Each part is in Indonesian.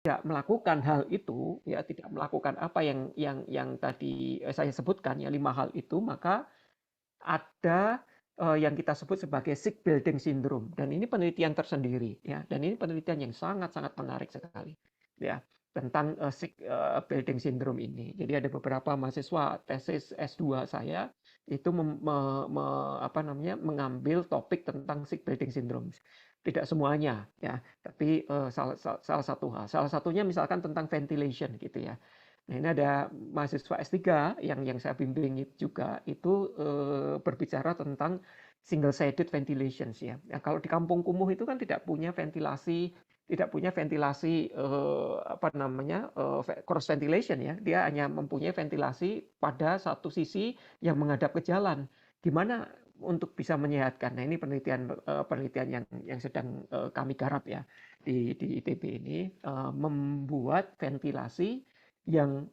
tidak melakukan hal itu, ya tidak melakukan apa yang tadi saya sebutkan ya 5 hal itu, maka ada yang kita sebut sebagai sick building syndrome, dan ini penelitian tersendiri ya, dan ini penelitian yang sangat-sangat menarik sekali ya tentang sick building syndrome ini. Jadi ada beberapa mahasiswa tesis S2 saya itu apa namanya, mengambil topik tentang sick building syndrome. Tidak semuanya ya, tapi salah satu hal. Salah satunya misalkan tentang ventilation gitu ya. Nah, ini ada mahasiswa S3 yang saya bimbing juga itu berbicara tentang single sided ventilations ya. Ya kalau di kampung kumuh itu kan tidak punya ventilasi apa namanya cross ventilation ya. Dia hanya mempunyai ventilasi pada satu sisi yang menghadap ke jalan. Gimana untuk bisa menyehatkan? Nah, ini penelitian yang sedang kami garap ya di ITB ini, membuat ventilasi yang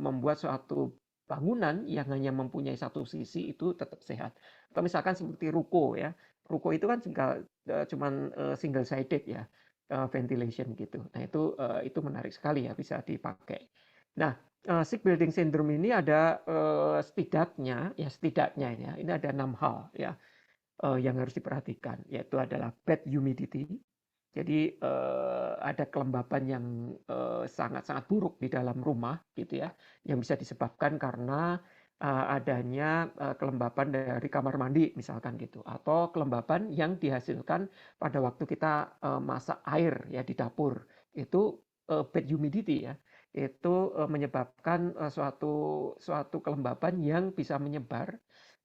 membuat suatu bangunan yang hanya mempunyai satu sisi itu tetap sehat. Atau misalkan seperti ruko ya. Ruko itu kan cuman single sided ya, ventilation gitu. Nah, itu menarik sekali ya bisa dipakai. Nah, sick building syndrome ini ada setidaknya ya, ini ada 6 hal ya yang harus diperhatikan, yaitu adalah bad humidity. Jadi ada kelembapan yang sangat-sangat buruk di dalam rumah gitu ya, yang bisa disebabkan karena adanya kelembapan dari kamar mandi misalkan gitu, atau kelembapan yang dihasilkan pada waktu kita masak air ya di dapur. Itu bad humidity ya. Itu menyebabkan suatu kelembapan yang bisa menyebar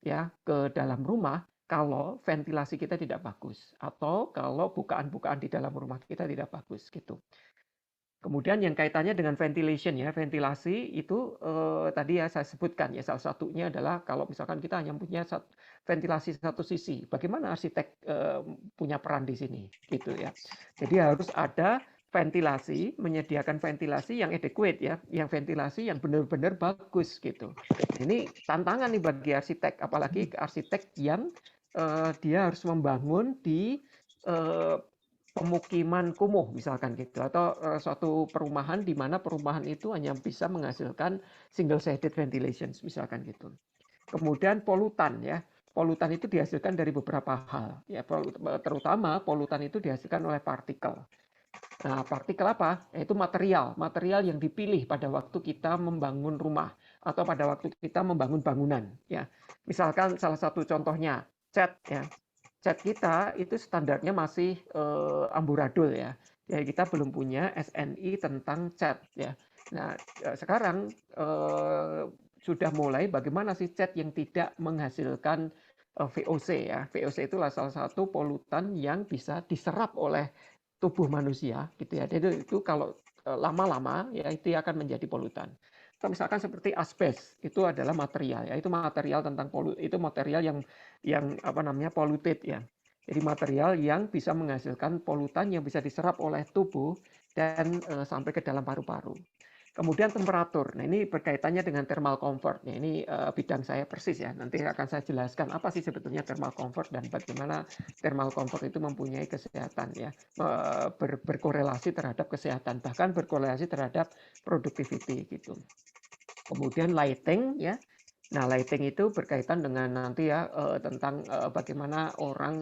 ya ke dalam rumah kalau ventilasi kita tidak bagus atau kalau bukaan-bukaan di dalam rumah kita tidak bagus gitu. Kemudian yang kaitannya dengan ventilation ya, ventilasi itu tadi ya saya sebutkan ya, salah satunya adalah kalau misalkan kita hanya punya ventilasi satu sisi, bagaimana arsitek punya peran di sini gitu ya. Jadi harus ada ventilasi, menyediakan ventilasi yang adequate ya, yang ventilasi yang benar-benar bagus gitu. Ini tantangan nih bagi arsitek, apalagi arsitek yang dia harus membangun di eh, pemukiman kumuh misalkan gitu, atau suatu perumahan di mana perumahan itu hanya bisa menghasilkan single sided ventilations misalkan gitu. Kemudian polutan ya. Polutan itu dihasilkan dari beberapa hal ya, terutama polutan itu dihasilkan oleh partikel. Nah, partikel apa? Yaitu material yang dipilih pada waktu kita membangun rumah atau pada waktu kita membangun bangunan ya. Misalkan salah satu contohnya cat ya. Cat kita itu standarnya masih amburadul ya. Ya kita belum punya SNI tentang cat ya. Nah, sekarang sudah mulai bagaimana sih cat yang tidak menghasilkan VOC ya. VOC itulah salah satu polutan yang bisa diserap oleh tubuh manusia gitu ya. Jadi itu kalau lama-lama ya itu akan menjadi polutan. Atau misalkan seperti asbes, itu adalah material ya. Itu material tentang itu material yang apa namanya polluted ya. Jadi material yang bisa menghasilkan polutan yang bisa diserap oleh tubuh dan sampai ke dalam paru-paru. Kemudian temperatur. Nah, ini berkaitannya dengan thermal comfort. Nah, ini bidang saya persis ya. Nanti akan saya jelaskan apa sih sebetulnya thermal comfort dan bagaimana thermal comfort itu mempunyai kesehatan ya, berkorelasi terhadap kesehatan, bahkan berkorelasi terhadap productivity gitu. Kemudian lighting ya. Nah, lighting itu berkaitan dengan nanti ya tentang bagaimana orang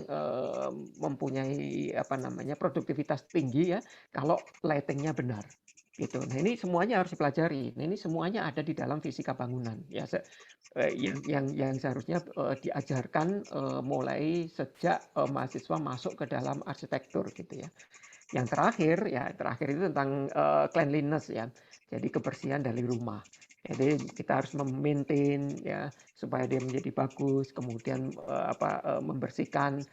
mempunyai apa namanya produktivitas tinggi ya kalau lightingnya benar gitu. Nah, ini semuanya harus dipelajari. Nah, ini semuanya ada di dalam fisika bangunan ya, yang seharusnya diajarkan mulai sejak mahasiswa masuk ke dalam arsitektur gitu ya. Yang terakhir itu tentang cleanliness ya. Jadi kebersihan dari rumah. Jadi kita harus memaintain ya supaya dia menjadi bagus, kemudian membersihkan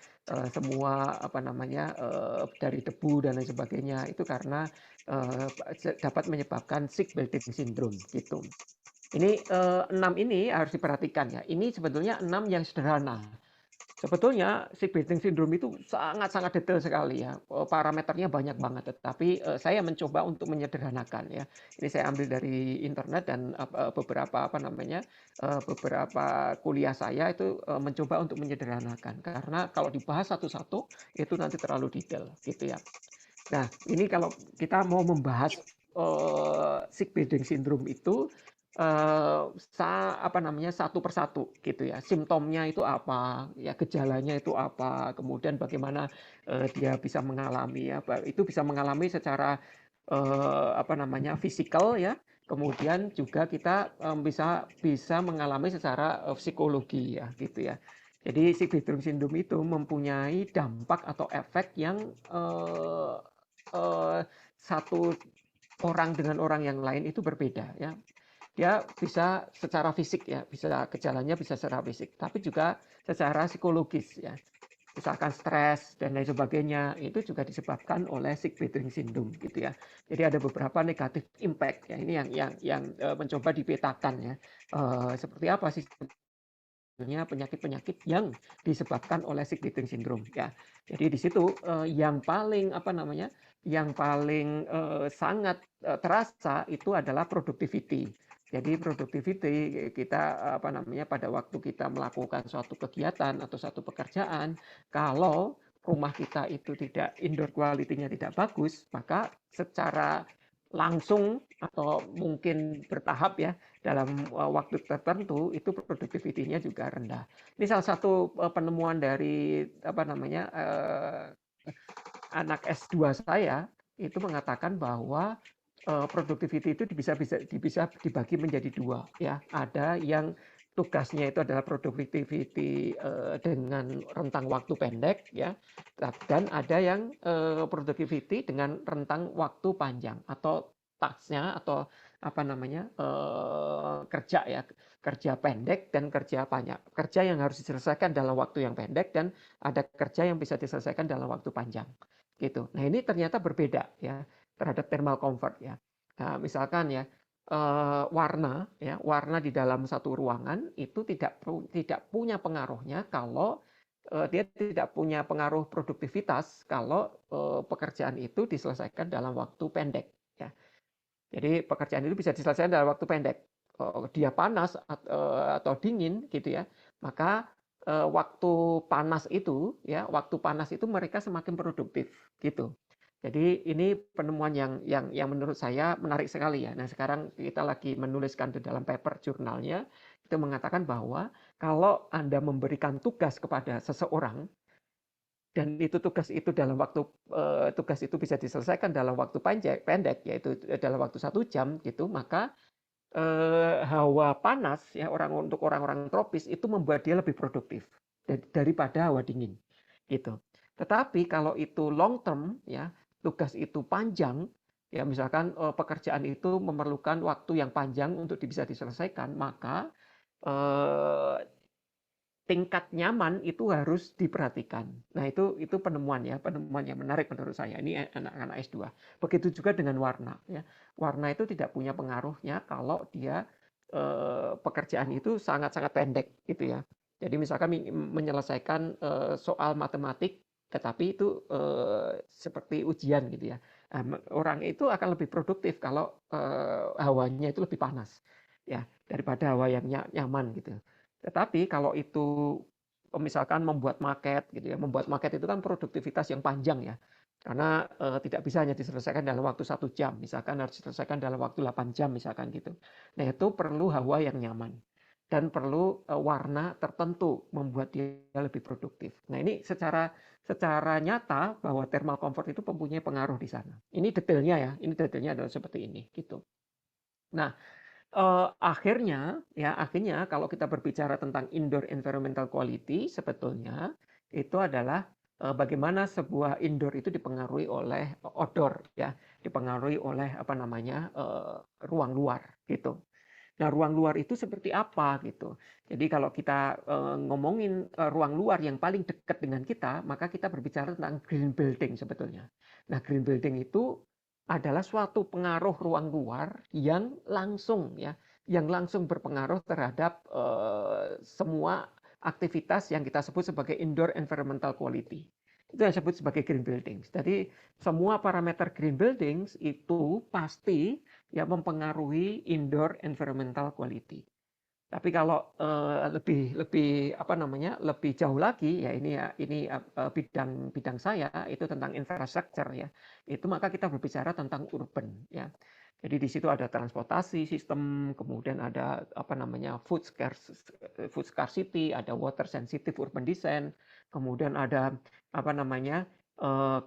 semua apa namanya dari debu dan lain sebagainya. Itu karena dapat menyebabkan sick building syndrome gitu. Ini 6 ini harus diperhatikan ya. Ini sebetulnya 6 yang sederhana. Sebetulnya si Betting syndrome itu sangat-sangat detail sekali ya. Parameternya banyak banget, tetapi saya mencoba untuk menyederhanakan ya. Ini saya ambil dari internet dan beberapa kuliah saya itu mencoba untuk menyederhanakan karena kalau dibahas satu-satu itu nanti terlalu detail gitu ya. Nah, ini kalau kita mau membahas sick building syndrome itu apa namanya satu persatu gitu ya. Simptomnya itu apa, ya gejalanya itu apa, kemudian bagaimana dia bisa mengalami ya. Itu bisa mengalami secara apa namanya fisikal ya. Kemudian juga kita bisa bisa mengalami secara psikologi ya gitu ya. Jadi sick building syndrome itu mempunyai dampak atau efek yang satu orang dengan orang yang lain itu berbeda ya. Dia bisa secara fisik ya, bisa gejalanya bisa secara fisik, tapi juga secara psikologis ya. Misalkan stres dan lain sebagainya itu juga disebabkan oleh sick building syndrome gitu ya. Jadi ada beberapa negatif impact ya. Ini yang mencoba dipetakan ya. Seperti apa sih penyakit-penyakit yang disebabkan oleh sick building syndrome ya. Jadi di situ yang paling apa namanya, yang paling sangat terasa itu adalah productivity. Jadi productivity kita apa namanya pada waktu kita melakukan suatu kegiatan atau suatu pekerjaan, kalau rumah kita itu tidak indoor quality-nya tidak bagus, maka secara langsung atau mungkin bertahap ya dalam waktu tertentu itu productivity-nya juga rendah. Ini salah satu penemuan dari apa namanya anak S2 saya itu mengatakan bahwa productivity itu bisa dibagi menjadi dua ya. Ada yang tugasnya itu adalah productivity dengan rentang waktu pendek ya, dan ada yang productivity dengan rentang waktu panjang atau tasknya atau apa namanya kerja ya, kerja pendek dan kerja panjang, kerja yang harus diselesaikan dalam waktu yang pendek dan ada kerja yang bisa diselesaikan dalam waktu panjang gitu. Nah ini ternyata berbeda ya terhadap thermal comfort ya. Nah, misalkan ya warna di dalam satu ruangan itu tidak punya pengaruhnya kalau dia tidak punya pengaruh produktivitas kalau pekerjaan itu diselesaikan dalam waktu pendek ya. Jadi pekerjaan itu bisa diselesaikan dalam waktu pendek. Dia panas atau dingin gitu ya, maka waktu panas itu ya, waktu panas itu mereka semakin produktif gitu. Jadi ini penemuan yang menurut saya menarik sekali ya. Nah sekarang kita lagi menuliskan di dalam paper jurnalnya itu mengatakan bahwa kalau Anda memberikan tugas kepada seseorang dan tugas itu dalam waktu tugas itu bisa diselesaikan dalam waktu pendek yaitu dalam waktu 1 jam gitu, maka hawa panas ya untuk orang-orang tropis itu membuat dia lebih produktif daripada hawa dingin gitu. Tetapi kalau itu long term ya, tugas itu panjang ya, misalkan pekerjaan itu memerlukan waktu yang panjang untuk bisa diselesaikan, maka tingkat nyaman itu harus diperhatikan. Nah, itu penemuan ya, penemuan yang menarik menurut saya. Ini anak-anak S2. Begitu juga dengan warna ya. Warna itu tidak punya pengaruhnya kalau dia pekerjaan itu sangat-sangat pendek gitu ya. Jadi misalkan menyelesaikan soal matematik tetapi itu seperti ujian gitu ya. Orang itu akan lebih produktif kalau hawanya itu lebih panas ya daripada hawa yang nyaman gitu. Tetapi kalau itu misalkan membuat market gitu ya, membuat market itu kan produktivitas yang panjang ya. Karena tidak bisa hanya diselesaikan dalam waktu 1 jam, misalkan harus diselesaikan dalam waktu 8 jam misalkan gitu. Nah, itu perlu hawa yang nyaman dan perlu warna tertentu membuat dia lebih produktif. Nah, ini secara nyata bahwa thermal comfort itu mempunyai pengaruh di sana. Ini detailnya ya, ini detailnya adalah seperti ini gitu. Nah, akhirnya kalau kita berbicara tentang indoor environmental quality sebetulnya itu adalah bagaimana sebuah indoor itu dipengaruhi oleh outdoor ya, dipengaruhi oleh apa namanya ruang luar gitu. Nah, ruang luar itu seperti apa gitu. Jadi kalau kita ngomongin ruang luar yang paling dekat dengan kita, maka kita berbicara tentang green building sebetulnya. Nah, green building itu adalah suatu pengaruh ruang luar yang langsung ya, yang langsung berpengaruh terhadap semua aktivitas yang kita sebut sebagai indoor environmental quality. Itu yang disebut sebagai green buildings. Jadi semua parameter green buildings itu pasti ya mempengaruhi indoor environmental quality. Tapi kalau lebih lebih apa namanya lebih jauh lagi ya ini bidang bidang saya itu tentang infrastruktur ya. Itu maka kita berbicara tentang urban ya. Jadi di situ ada transportasi sistem, kemudian ada apa namanya food scarcity, ada water sensitive urban design, kemudian ada apa namanya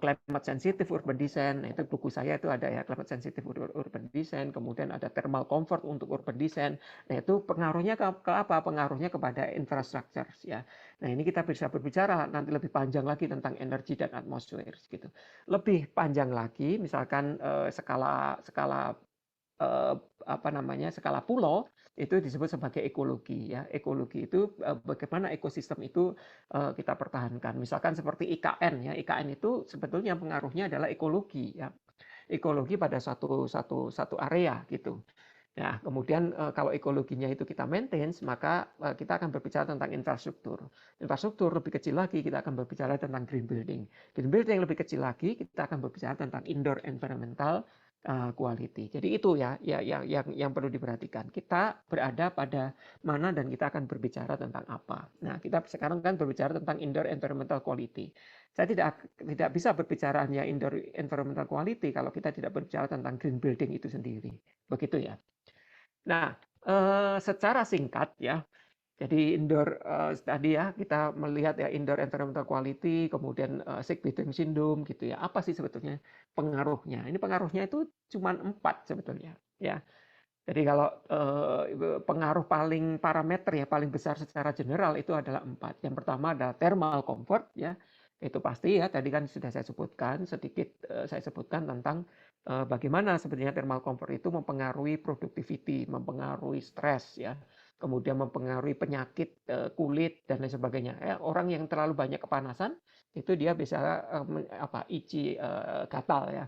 climate sensitive urban design. Nah, itu buku saya itu ada ya climate sensitive urban design, kemudian ada thermal comfort untuk urban design. Nah, itu pengaruhnya ke apa? Pengaruhnya kepada infrastruktur ya. Nah, ini kita bisa berbicara nanti lebih panjang lagi tentang energi dan atmosfer gitu. Lebih panjang lagi misalkan skala skala apa namanya skala pulau itu disebut sebagai ekologi ya. Ekologi itu bagaimana ekosistem itu kita pertahankan. Misalkan seperti IKN ya. IKN itu sebetulnya pengaruhnya adalah ekologi ya. Ekologi pada satu area gitu. Nah, kemudian kalau ekologinya itu kita maintain, maka kita akan berbicara tentang infrastruktur. Infrastruktur lebih kecil lagi, kita akan berbicara tentang green building. Green building lebih kecil lagi, kita akan berbicara tentang indoor environmental quality. Jadi itu ya, yang perlu diperhatikan. Kita berada pada mana dan kita akan berbicara tentang apa. Nah, kita sekarang kan berbicara tentang indoor environmental quality. Saya tidak bisa berbicara hanya indoor environmental quality kalau kita tidak berbicara tentang green building itu sendiri. Begitu ya. Nah, secara singkat ya, jadi indoor tadi ya kita melihat ya indoor environmental quality, kemudian sick building syndrome gitu ya. Apa sih sebetulnya pengaruhnya? Ini pengaruhnya itu cuma 4 sebetulnya ya. Jadi kalau pengaruh paling parameter ya paling besar secara general itu adalah 4. Yang pertama adalah thermal comfort ya. Itu pasti ya tadi kan sudah saya sebutkan sedikit saya sebutkan tentang bagaimana sebenarnya thermal comfort itu mempengaruhi productivity, mempengaruhi stres ya. Kemudian mempengaruhi penyakit kulit dan lain sebagainya. Ya, orang yang terlalu banyak kepanasan itu dia bisa itchy gatal ya.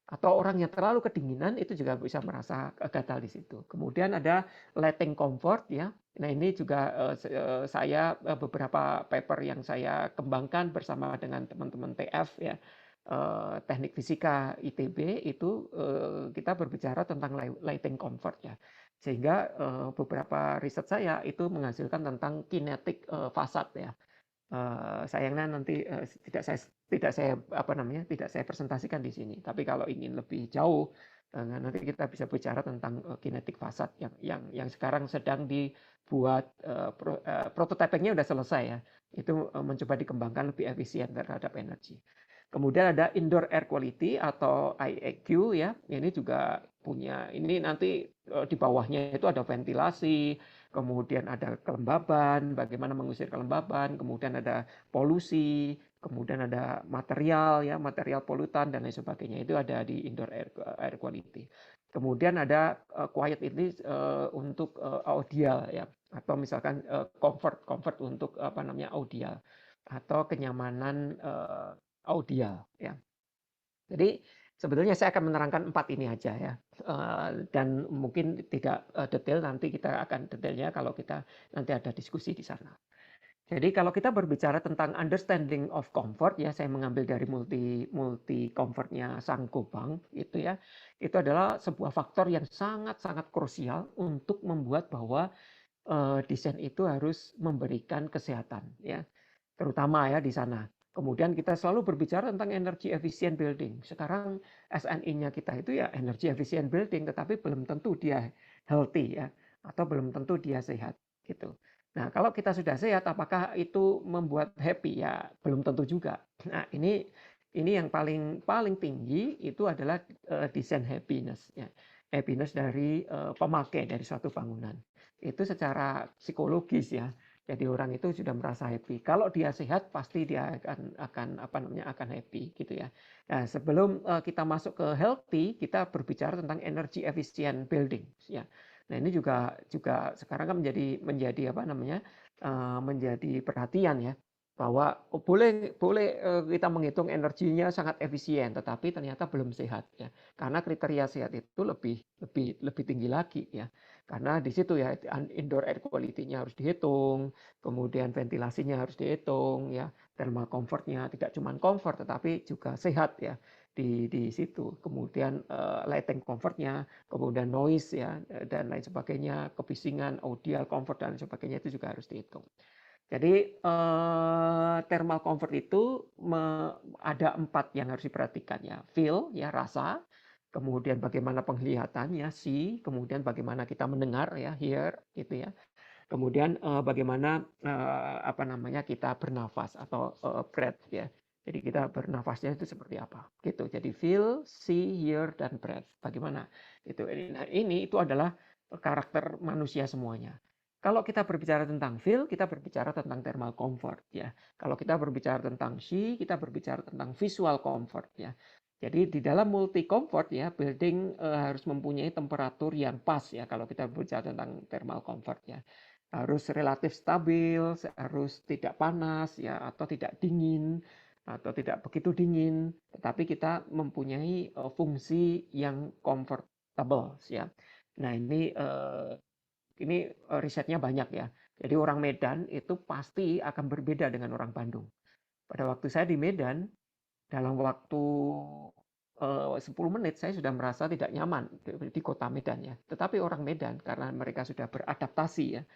Atau orang yang terlalu kedinginan itu juga bisa merasa gatal di situ. Kemudian ada lighting comfort ya. Nah, ini juga saya beberapa paper yang saya kembangkan bersama dengan teman-teman TF ya. Teknik Fisika ITB itu kita berbicara tentang lighting comfort ya. Sehingga beberapa riset saya itu menghasilkan tentang kinetik fasad ya. Sayangnya nanti tidak saya presentasikan di sini. Tapi kalau ingin lebih jauh nanti kita bisa bicara tentang kinetik fasad yang sekarang sedang dibuat prototypingnya sudah selesai ya. Itu mencoba dikembangkan lebih efisien terhadap energi. Kemudian ada indoor air quality atau IAQ ya. Ini juga punya ini nanti di bawahnya itu ada ventilasi, kemudian ada kelembaban, bagaimana mengusir kelembaban, kemudian ada polusi, kemudian ada material ya, material polutan dan lain sebagainya. Itu ada di indoor air quality. Kemudian ada quiet ini untuk audial ya, atau misalkan comfort untuk apa namanya audial atau kenyamanan audial ya. Jadi sebetulnya saya akan menerangkan 4 ini aja ya. Dan mungkin tidak detail, nanti kita akan detailnya kalau kita nanti ada diskusi di sana. Jadi kalau kita berbicara tentang understanding of comfort ya, saya mengambil dari multi comfortnya Sang Gobang itu ya. Itu adalah sebuah faktor yang sangat-sangat krusial untuk membuat bahwa desain itu harus memberikan kesehatan ya. Terutama ya di sana. Kemudian kita selalu berbicara tentang energy efficient building. Sekarang SNI-nya kita itu ya energy efficient building, tetapi belum tentu dia healthy ya, atau belum tentu dia sehat gitu. Nah, kalau kita sudah sehat, apakah itu membuat happy ya? Belum tentu juga. Nah, ini yang paling tinggi itu adalah desain happiness ya. Happiness dari pemakai dari suatu bangunan. Itu secara psikologis ya. Jadi orang itu sudah merasa happy. Kalau dia sehat pasti dia akan happy gitu ya. Nah, sebelum kita masuk ke healthy, kita berbicara tentang energy efficient building ya. Nah, ini juga sekarang kan menjadi menjadi perhatian ya, bahwa boleh kita menghitung energinya sangat efisien, tetapi ternyata belum sehat ya. Karena kriteria sehat itu lebih tinggi lagi ya. Karena di situ ya indoor air quality-nya harus dihitung, kemudian ventilasinya harus dihitung ya, thermal comfort-nya tidak cuma comfort tetapi juga sehat ya. di situ. Kemudian lighting comfortnya, kemudian noise ya dan lain sebagainya, kebisingan, audio comfort dan lain sebagainya itu juga harus dihitung. Jadi thermal comfort itu ada 4 yang harus diperhatikan ya. Feel ya rasa, kemudian bagaimana penglihatannya see, kemudian bagaimana kita mendengar ya hear gitu ya. Kemudian bagaimana apa namanya kita bernafas atau breath ya. Jadi kita bernafasnya itu seperti apa gitu. Jadi feel, see, hear dan breath. Bagaimana itu. Nah, ini itu adalah karakter manusia semuanya. Kalau kita berbicara tentang feel, kita berbicara tentang thermal comfort ya. Kalau kita berbicara tentang see, kita berbicara tentang visual comfort ya. Jadi di dalam multi comfort ya, building harus mempunyai temperatur yang pas ya kalau kita berbicara tentang thermal comfort ya. Harus relatif stabil, harus tidak panas ya atau tidak dingin atau tidak begitu dingin, tetapi kita mempunyai fungsi yang comfortable ya. Nah, ini risetnya banyak ya. Jadi orang Medan itu pasti akan berbeda dengan orang Bandung. Pada waktu saya di Medan, dalam waktu 10 menit saya sudah merasa tidak nyaman di kota Medan ya. Tetapi orang Medan karena mereka sudah beradaptasi ya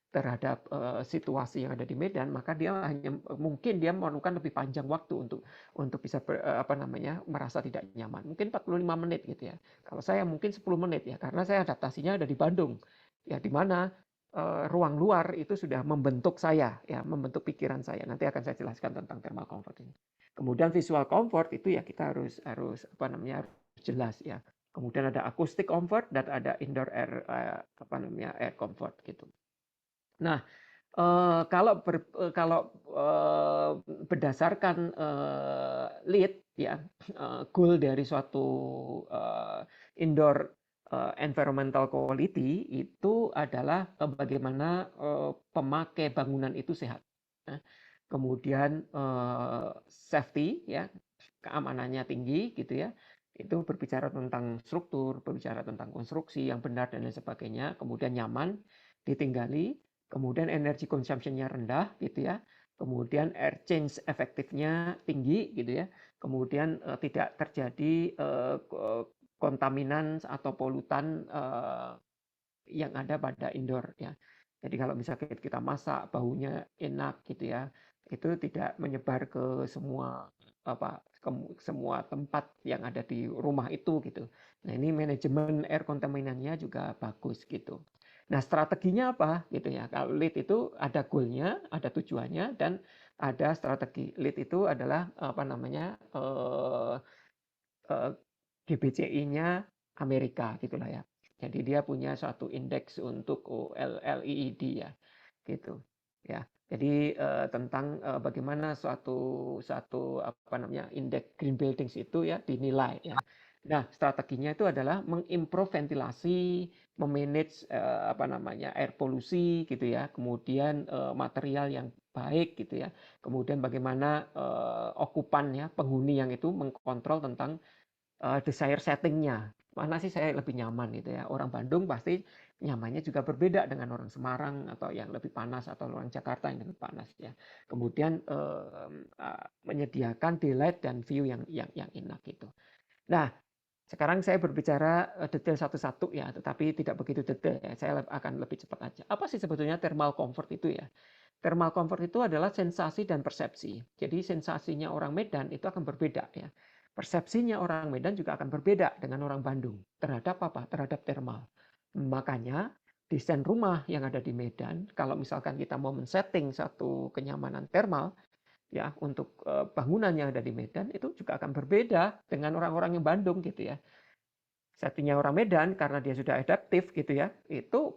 terhadap situasi yang ada di Medan, maka dia mungkin dia memerlukan lebih panjang waktu untuk bisa merasa tidak nyaman. Mungkin 45 menit gitu ya. Kalau saya mungkin 10 menit ya, karena saya adaptasinya ada di Bandung. Ya di mana ruang luar itu sudah membentuk saya, ya membentuk pikiran saya. Nanti akan saya jelaskan tentang thermal comfort ini. Kemudian visual comfort itu ya kita harus harus jelas ya. Kemudian ada acoustic comfort dan ada indoor air air comfort gitu. Nah, kalau berdasarkan LEED ya, goal dari suatu indoor environmental quality itu adalah bagaimana pemakai bangunan itu sehat. Nah, kemudian safety ya, keamanannya tinggi gitu ya. Itu berbicara tentang struktur, berbicara tentang konstruksi yang benar dan lain sebagainya. Kemudian nyaman ditinggali. Kemudian energi consumption-nya rendah gitu ya. Kemudian air change efektifnya tinggi gitu ya. Kemudian tidak terjadi kontaminan atau polutan yang ada pada indoor ya. Jadi kalau misalnya kita masak baunya enak gitu ya, itu tidak menyebar ke semua semua tempat yang ada di rumah itu gitu. Nah, ini manajemen air kontaminannya juga bagus gitu. Nah, strateginya apa gitu ya? Kalau LEED itu ada goalnya, ada tujuannya, dan ada strategi. LEED itu adalah GBCI-nya Amerika gitulah ya. Jadi dia punya suatu indeks untuk LEED ya, gitu. Ya. Jadi tentang bagaimana suatu indeks green buildings itu ya dinilai ya. Nah, strateginya itu adalah mengimprove ventilasi, memanage air polusi gitu ya. Kemudian material yang baik gitu ya. Kemudian bagaimana okupan ya, penghuni yang itu mengkontrol tentang desire settingnya. Mana sih saya lebih nyaman gitu ya. Orang Bandung pasti nyamannya juga berbeda dengan orang Semarang atau yang lebih panas atau orang Jakarta yang lebih panas ya. Kemudian menyediakan daylight dan view yang enak gitu. Nah, sekarang saya berbicara detail satu-satu ya, tetapi tidak begitu detail ya. Saya akan lebih cepat aja. Apa sih sebetulnya thermal comfort itu ya? Thermal comfort itu adalah sensasi dan persepsi. Jadi sensasinya orang Medan itu akan berbeda ya. Persepsinya orang Medan juga akan berbeda dengan orang Bandung. Terhadap apa? Terhadap thermal. Makanya desain rumah yang ada di Medan, kalau misalkan kita mau men-setting satu kenyamanan thermal, ya untuk bangunan yang ada di Medan itu juga akan berbeda dengan orang-orang yang Bandung gitu ya. Settingnya orang Medan karena dia sudah adaptif gitu ya, itu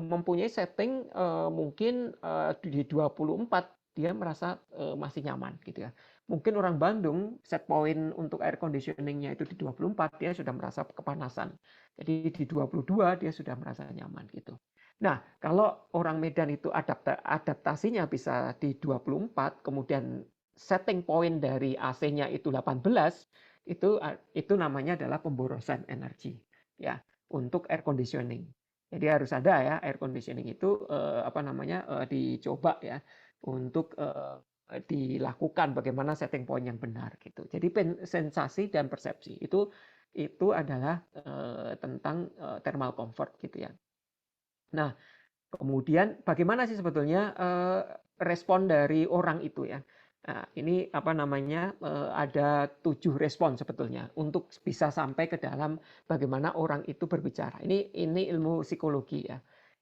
mempunyai setting mungkin di 24 dia merasa masih nyaman gitu ya. Mungkin orang Bandung set point untuk air conditioningnya itu di 24 dia sudah merasa kepanasan. Jadi di 22 dia sudah merasa nyaman gitu. Nah, kalau orang Medan itu adaptasinya bisa di 24, kemudian setting point dari AC-nya itu 18, itu namanya adalah pemborosan energi ya untuk air conditioning. Jadi harus ada ya air conditioning itu dicoba ya untuk dilakukan bagaimana setting point yang benar gitu. Jadi sensasi dan persepsi itu adalah tentang thermal comfort gitu ya. Nah, kemudian bagaimana sih sebetulnya respon dari orang itu ya? Nah, ini apa namanya ada 7 respon sebetulnya untuk bisa sampai ke dalam bagaimana orang itu berbicara. Ini ilmu psikologi ya.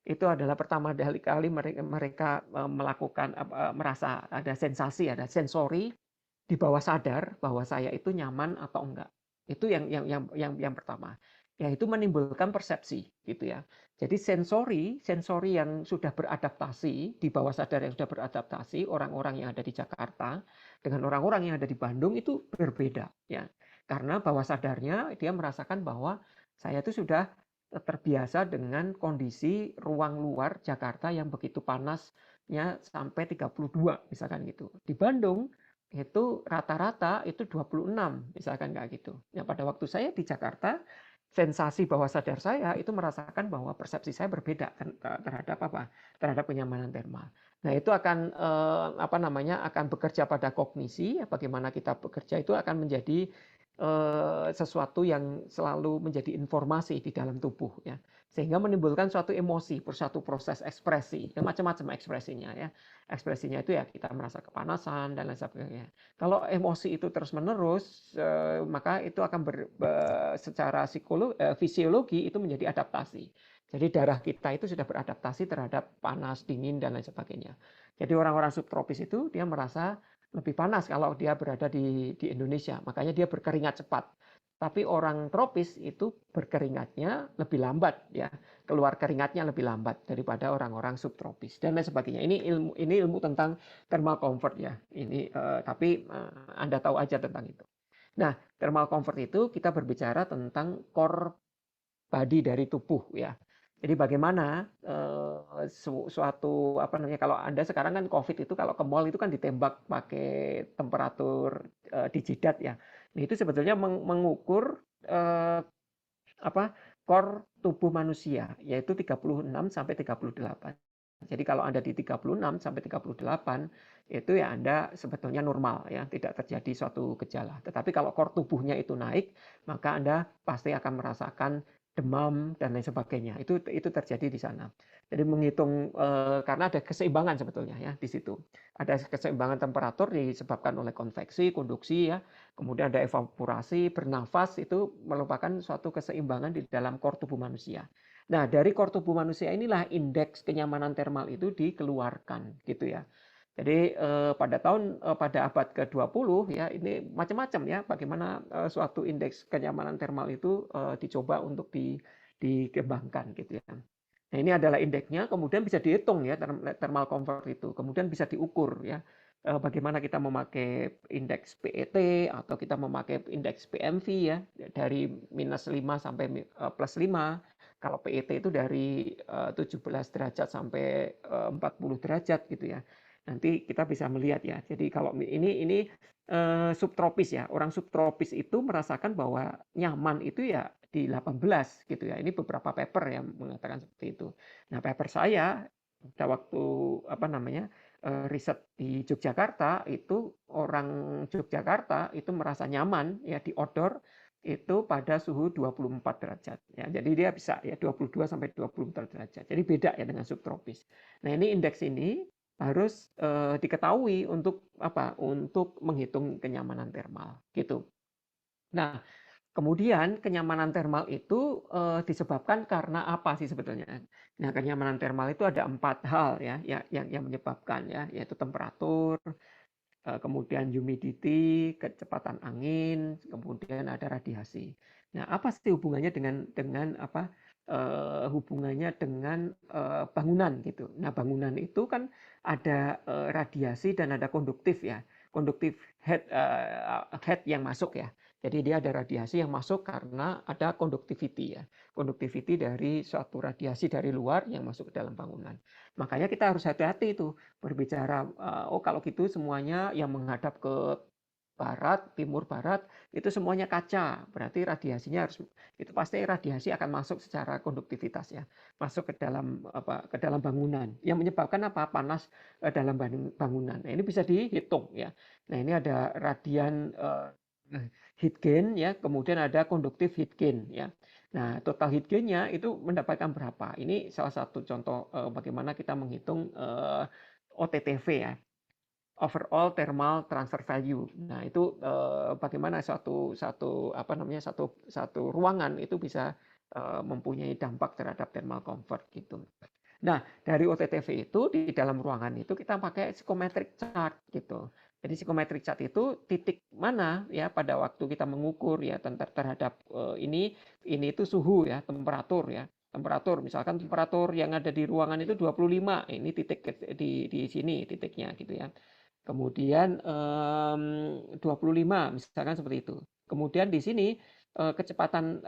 Itu adalah pertama kali mereka melakukan merasa ada sensasi, ada sensori di bawah sadar bahwa saya itu nyaman atau enggak. Itu yang pertama. Yaitu menimbulkan persepsi gitu ya. Jadi sensori yang sudah beradaptasi di bawah sadar yang sudah beradaptasi orang-orang yang ada di Jakarta dengan orang-orang yang ada di Bandung itu berbeda ya. Karena bawah sadarnya dia merasakan bahwa saya itu sudah terbiasa dengan kondisi ruang luar Jakarta yang begitu panasnya sampai 32 misalkan gitu. Di Bandung itu rata-rata itu 26 misalkan kayak gitu. Ya pada waktu saya di Jakarta sensasi bawah sadar saya itu merasakan bahwa persepsi saya berbeda terhadap apa? Terhadap kenyamanan thermal. Nah, itu akan apa namanya? Akan bekerja pada kognisi, bagaimana kita bekerja itu akan menjadi sesuatu yang selalu menjadi informasi di dalam tubuh ya. Sehingga menimbulkan suatu emosi, suatu proses ekspresi, macam-macam ekspresinya ya. Ekspresinya itu ya kita merasa kepanasan dan lain sebagainya. Kalau emosi itu terus-menerus, maka itu akan secara fisiologi itu menjadi adaptasi. Jadi darah kita itu sudah beradaptasi terhadap panas, dingin, dan lain sebagainya. Jadi orang-orang subtropis itu dia merasa lebih panas kalau dia berada di Indonesia. Makanya dia berkeringat cepat. Tapi orang tropis itu berkeringatnya lebih lambat ya, keluar keringatnya lebih lambat daripada orang-orang subtropis dan lain sebagainya. Ini ilmu tentang thermal comfort ya. Ini tapi Anda tahu aja tentang itu. Nah, thermal comfort itu kita berbicara tentang core body dari tubuh ya. Jadi bagaimana suatu apa namanya kalau Anda sekarang kan COVID itu kalau ke mall itu kan ditembak pakai temperatur di jidat ya. Nah, itu sebetulnya mengukur apa core tubuh manusia yaitu 36 sampai 38. Jadi kalau Anda di 36 sampai 38 itu ya Anda sebetulnya normal ya, tidak terjadi suatu gejala. Tetapi kalau core tubuhnya itu naik, maka Anda pasti akan merasakan demam dan lain sebagainya. Itu terjadi di sana. Jadi menghitung karena ada keseimbangan sebetulnya ya di situ. Ada keseimbangan temperatur disebabkan oleh konveksi, konduksi ya. Kemudian ada evaporasi, bernafas itu merupakan suatu keseimbangan di dalam core tubuh manusia. Nah, dari core tubuh manusia inilah indeks kenyamanan thermal itu dikeluarkan gitu ya. Jadi pada abad ke-20 ya ini macam-macam ya bagaimana suatu indeks kenyamanan thermal itu dicoba untuk dikembangkan gitu ya. Nah, ini adalah indeksnya, kemudian bisa dihitung ya thermal comfort itu. Kemudian bisa diukur ya bagaimana kita memakai indeks PET atau kita memakai indeks PMV ya dari -5 sampai +5. Kalau PET itu dari 17 derajat sampai 40 derajat gitu ya. Nanti kita bisa melihat ya. Jadi kalau ini subtropis ya. Orang subtropis itu merasakan bahwa nyaman itu ya di 18 gitu ya. Ini beberapa paper yang mengatakan seperti itu. Nah, paper saya pada waktu apa namanya riset di Yogyakarta itu orang Yogyakarta itu merasa nyaman ya di outdoor itu pada suhu 24 derajat ya. Jadi dia bisa ya 22 sampai 24 derajat. Jadi beda ya dengan subtropis. Nah, ini indeks ini harus diketahui untuk apa? Untuk menghitung kenyamanan thermal gitu. Nah, kemudian kenyamanan thermal itu disebabkan karena apa sih sebetulnya? Nah, kenyamanan thermal itu ada 4 hal ya yang menyebabkan ya, yaitu temperatur, kemudian humidity, kecepatan angin, kemudian ada radiasi. Nah, apa sih hubungannya dengan apa? Hubungannya dengan bangunan gitu. Nah, bangunan itu kan ada radiasi dan ada konduktif ya. Konduktif head yang masuk ya. Jadi dia ada radiasi yang masuk karena ada conductivity ya. Conductivity dari suatu radiasi dari luar yang masuk ke dalam bangunan. Makanya kita harus hati-hati itu berbicara, oh kalau gitu semuanya yang menghadap ke barat, timur barat, itu semuanya kaca. Berarti radiasinya itu pasti radiasi akan masuk secara konduktivitas ya, masuk ke dalam bangunan. Yang menyebabkan apa? Panas dalam bangunan. Nah, ini bisa dihitung ya. Nah, ini ada radian heat gain ya, kemudian ada konduktif heat gain ya. Nah, total heat gain-nya itu mendapatkan berapa? Ini salah satu contoh bagaimana kita menghitung OTTV ya, overall thermal transfer value. Nah, itu bagaimana satu ruangan itu bisa mempunyai dampak terhadap thermal comfort gitu. Nah, dari OTTV itu di dalam ruangan itu kita pakai psychometric chart gitu. Jadi psychometric chart itu titik mana ya pada waktu kita mengukur ya terhadap ini itu suhu ya, temperatur ya. Temperatur misalkan temperatur yang ada di ruangan itu 25, ini titik di sini titiknya gitu ya. Kemudian 25 misalkan seperti itu. Kemudian di sini kecepatan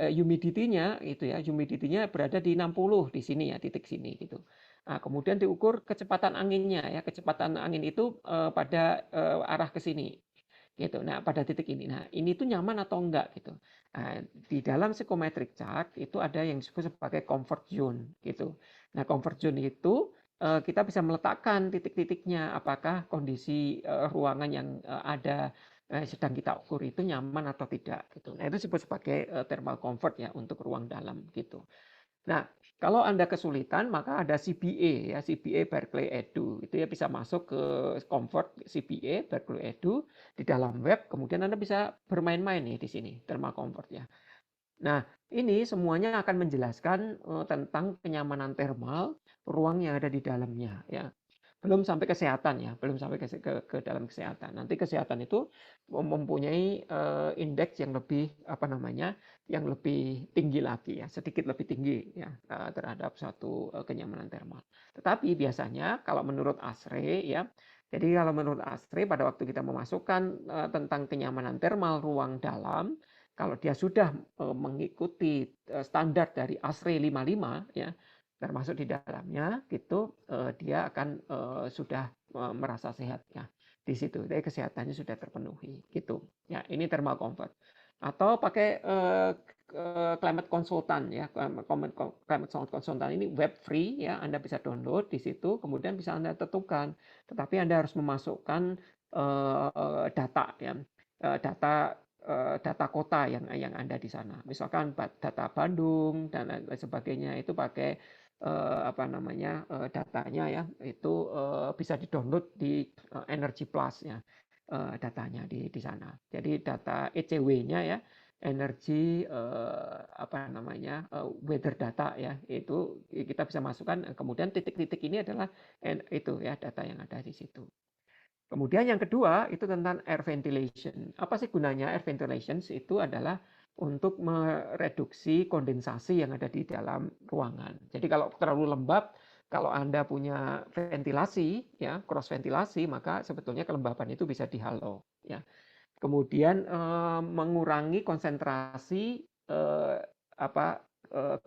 humidity-nya itu ya, humidity-nya berada di 60 di sini ya, titik sini gitu. Nah, kemudian diukur kecepatan anginnya ya, kecepatan angin itu pada arah ke sini gitu. Nah, pada titik ini. Nah, ini tuh nyaman atau enggak gitu. Nah, di dalam psychometric chart itu ada yang disebut sebagai comfort zone gitu. Nah, comfort zone itu kita bisa meletakkan titik-titiknya apakah kondisi ruangan yang ada sedang kita ukur itu nyaman atau tidak gitu. Nah, itu disebut sebagai thermal comfort ya untuk ruang dalam gitu. Nah, kalau Anda kesulitan maka ada CBA ya, CBA Berkeley Edu. Itu ya bisa masuk ke comfort CBA Berkeley Edu di dalam web, kemudian Anda bisa bermain-main nih di sini thermal comfort ya. Nah, ini semuanya akan menjelaskan tentang kenyamanan thermal ruang yang ada di dalamnya ya. Belum sampai kesehatan ya, belum sampai ke dalam kesehatan. Nanti kesehatan itu mempunyai indeks yang lebih yang lebih tinggi lagi ya, sedikit lebih tinggi ya terhadap suatu kenyamanan thermal. Tetapi biasanya kalau menurut ASRE ya, jadi kalau menurut ASRE pada waktu kita memasukkan tentang kenyamanan thermal ruang dalam, kalau dia sudah mengikuti standar dari ASRE 55 ya, termasuk di dalamnya gitu dia akan sudah merasa sehat ya di situ. Jadi kesehatannya sudah terpenuhi gitu. Ya, ini thermal comfort. Atau pakai climate consultant ya. Climate consultant ini web free ya, Anda bisa download di situ, kemudian bisa Anda tentukan. Tetapi Anda harus memasukkan data ya. Data kota yang ada di sana. Misalkan data Bandung dan lain sebagainya itu pakai datanya ya itu bisa di-download di Energy Plus ya datanya di sana. Jadi data ECW-nya ya energi weather data ya itu kita bisa masukkan, kemudian titik-titik ini adalah itu ya data yang ada di situ. Kemudian yang kedua itu tentang air ventilation. Apa sih gunanya air ventilation? Itu adalah untuk mereduksi kondensasi yang ada di dalam ruangan. Jadi kalau terlalu lembab, kalau Anda punya ventilasi ya, cross ventilasi, maka sebetulnya kelembapan itu bisa dihalau ya. Kemudian mengurangi konsentrasi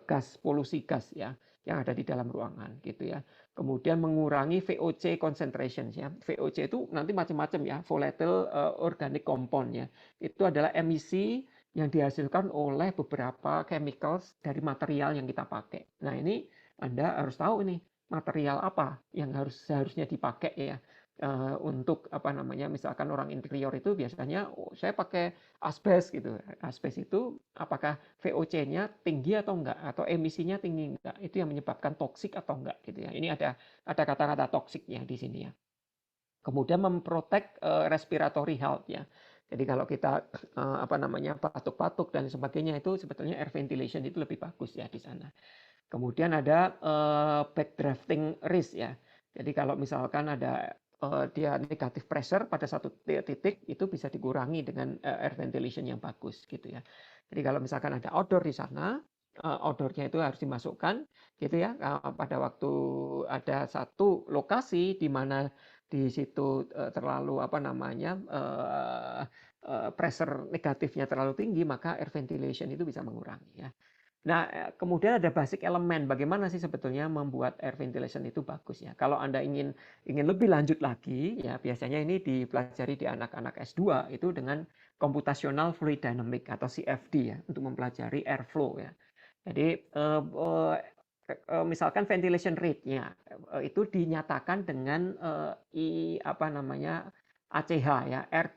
gas polusi gas ya yang ada di dalam ruangan gitu ya. Kemudian mengurangi VOC concentration ya. VOC itu nanti macam-macam ya, volatile organic compound ya. Itu adalah emisi yang dihasilkan oleh beberapa chemicals dari material yang kita pakai. Nah, ini Anda harus tahu nih material apa yang seharusnya dipakai ya. Untuk misalkan orang interior itu biasanya saya pakai asbes gitu. Asbes itu apakah VOC-nya tinggi atau enggak, atau emisinya tinggi enggak, itu yang menyebabkan toksik atau enggak gitu ya. Ini ada kata-kata toksiknya di sini ya. Kemudian memprotek respiratory health ya. Jadi kalau kita batuk-batuk dan sebagainya itu sebetulnya air ventilation itu lebih bagus ya di sana. Kemudian ada backdrafting risk ya. Jadi kalau misalkan ada dia negatif pressure pada satu titik itu bisa dikurangi dengan air ventilation yang bagus gitu ya. Jadi kalau misalkan ada outdoor di sana, outdoornya itu harus dimasukkan gitu ya. Pada waktu ada satu lokasi di mana di situ terlalu pressure negatifnya terlalu tinggi, maka air ventilation itu bisa mengurangi ya. Nah, kemudian ada basic elemen, bagaimana sih sebetulnya membuat air ventilation itu bagus ya. Kalau Anda ingin lebih lanjut lagi, ya biasanya ini dipelajari di anak-anak S2 itu dengan computational fluid dynamic atau CFD ya, untuk mempelajari airflow ya. Jadi misalkan ventilation rate-nya itu dinyatakan dengan apa namanya ACH ya, air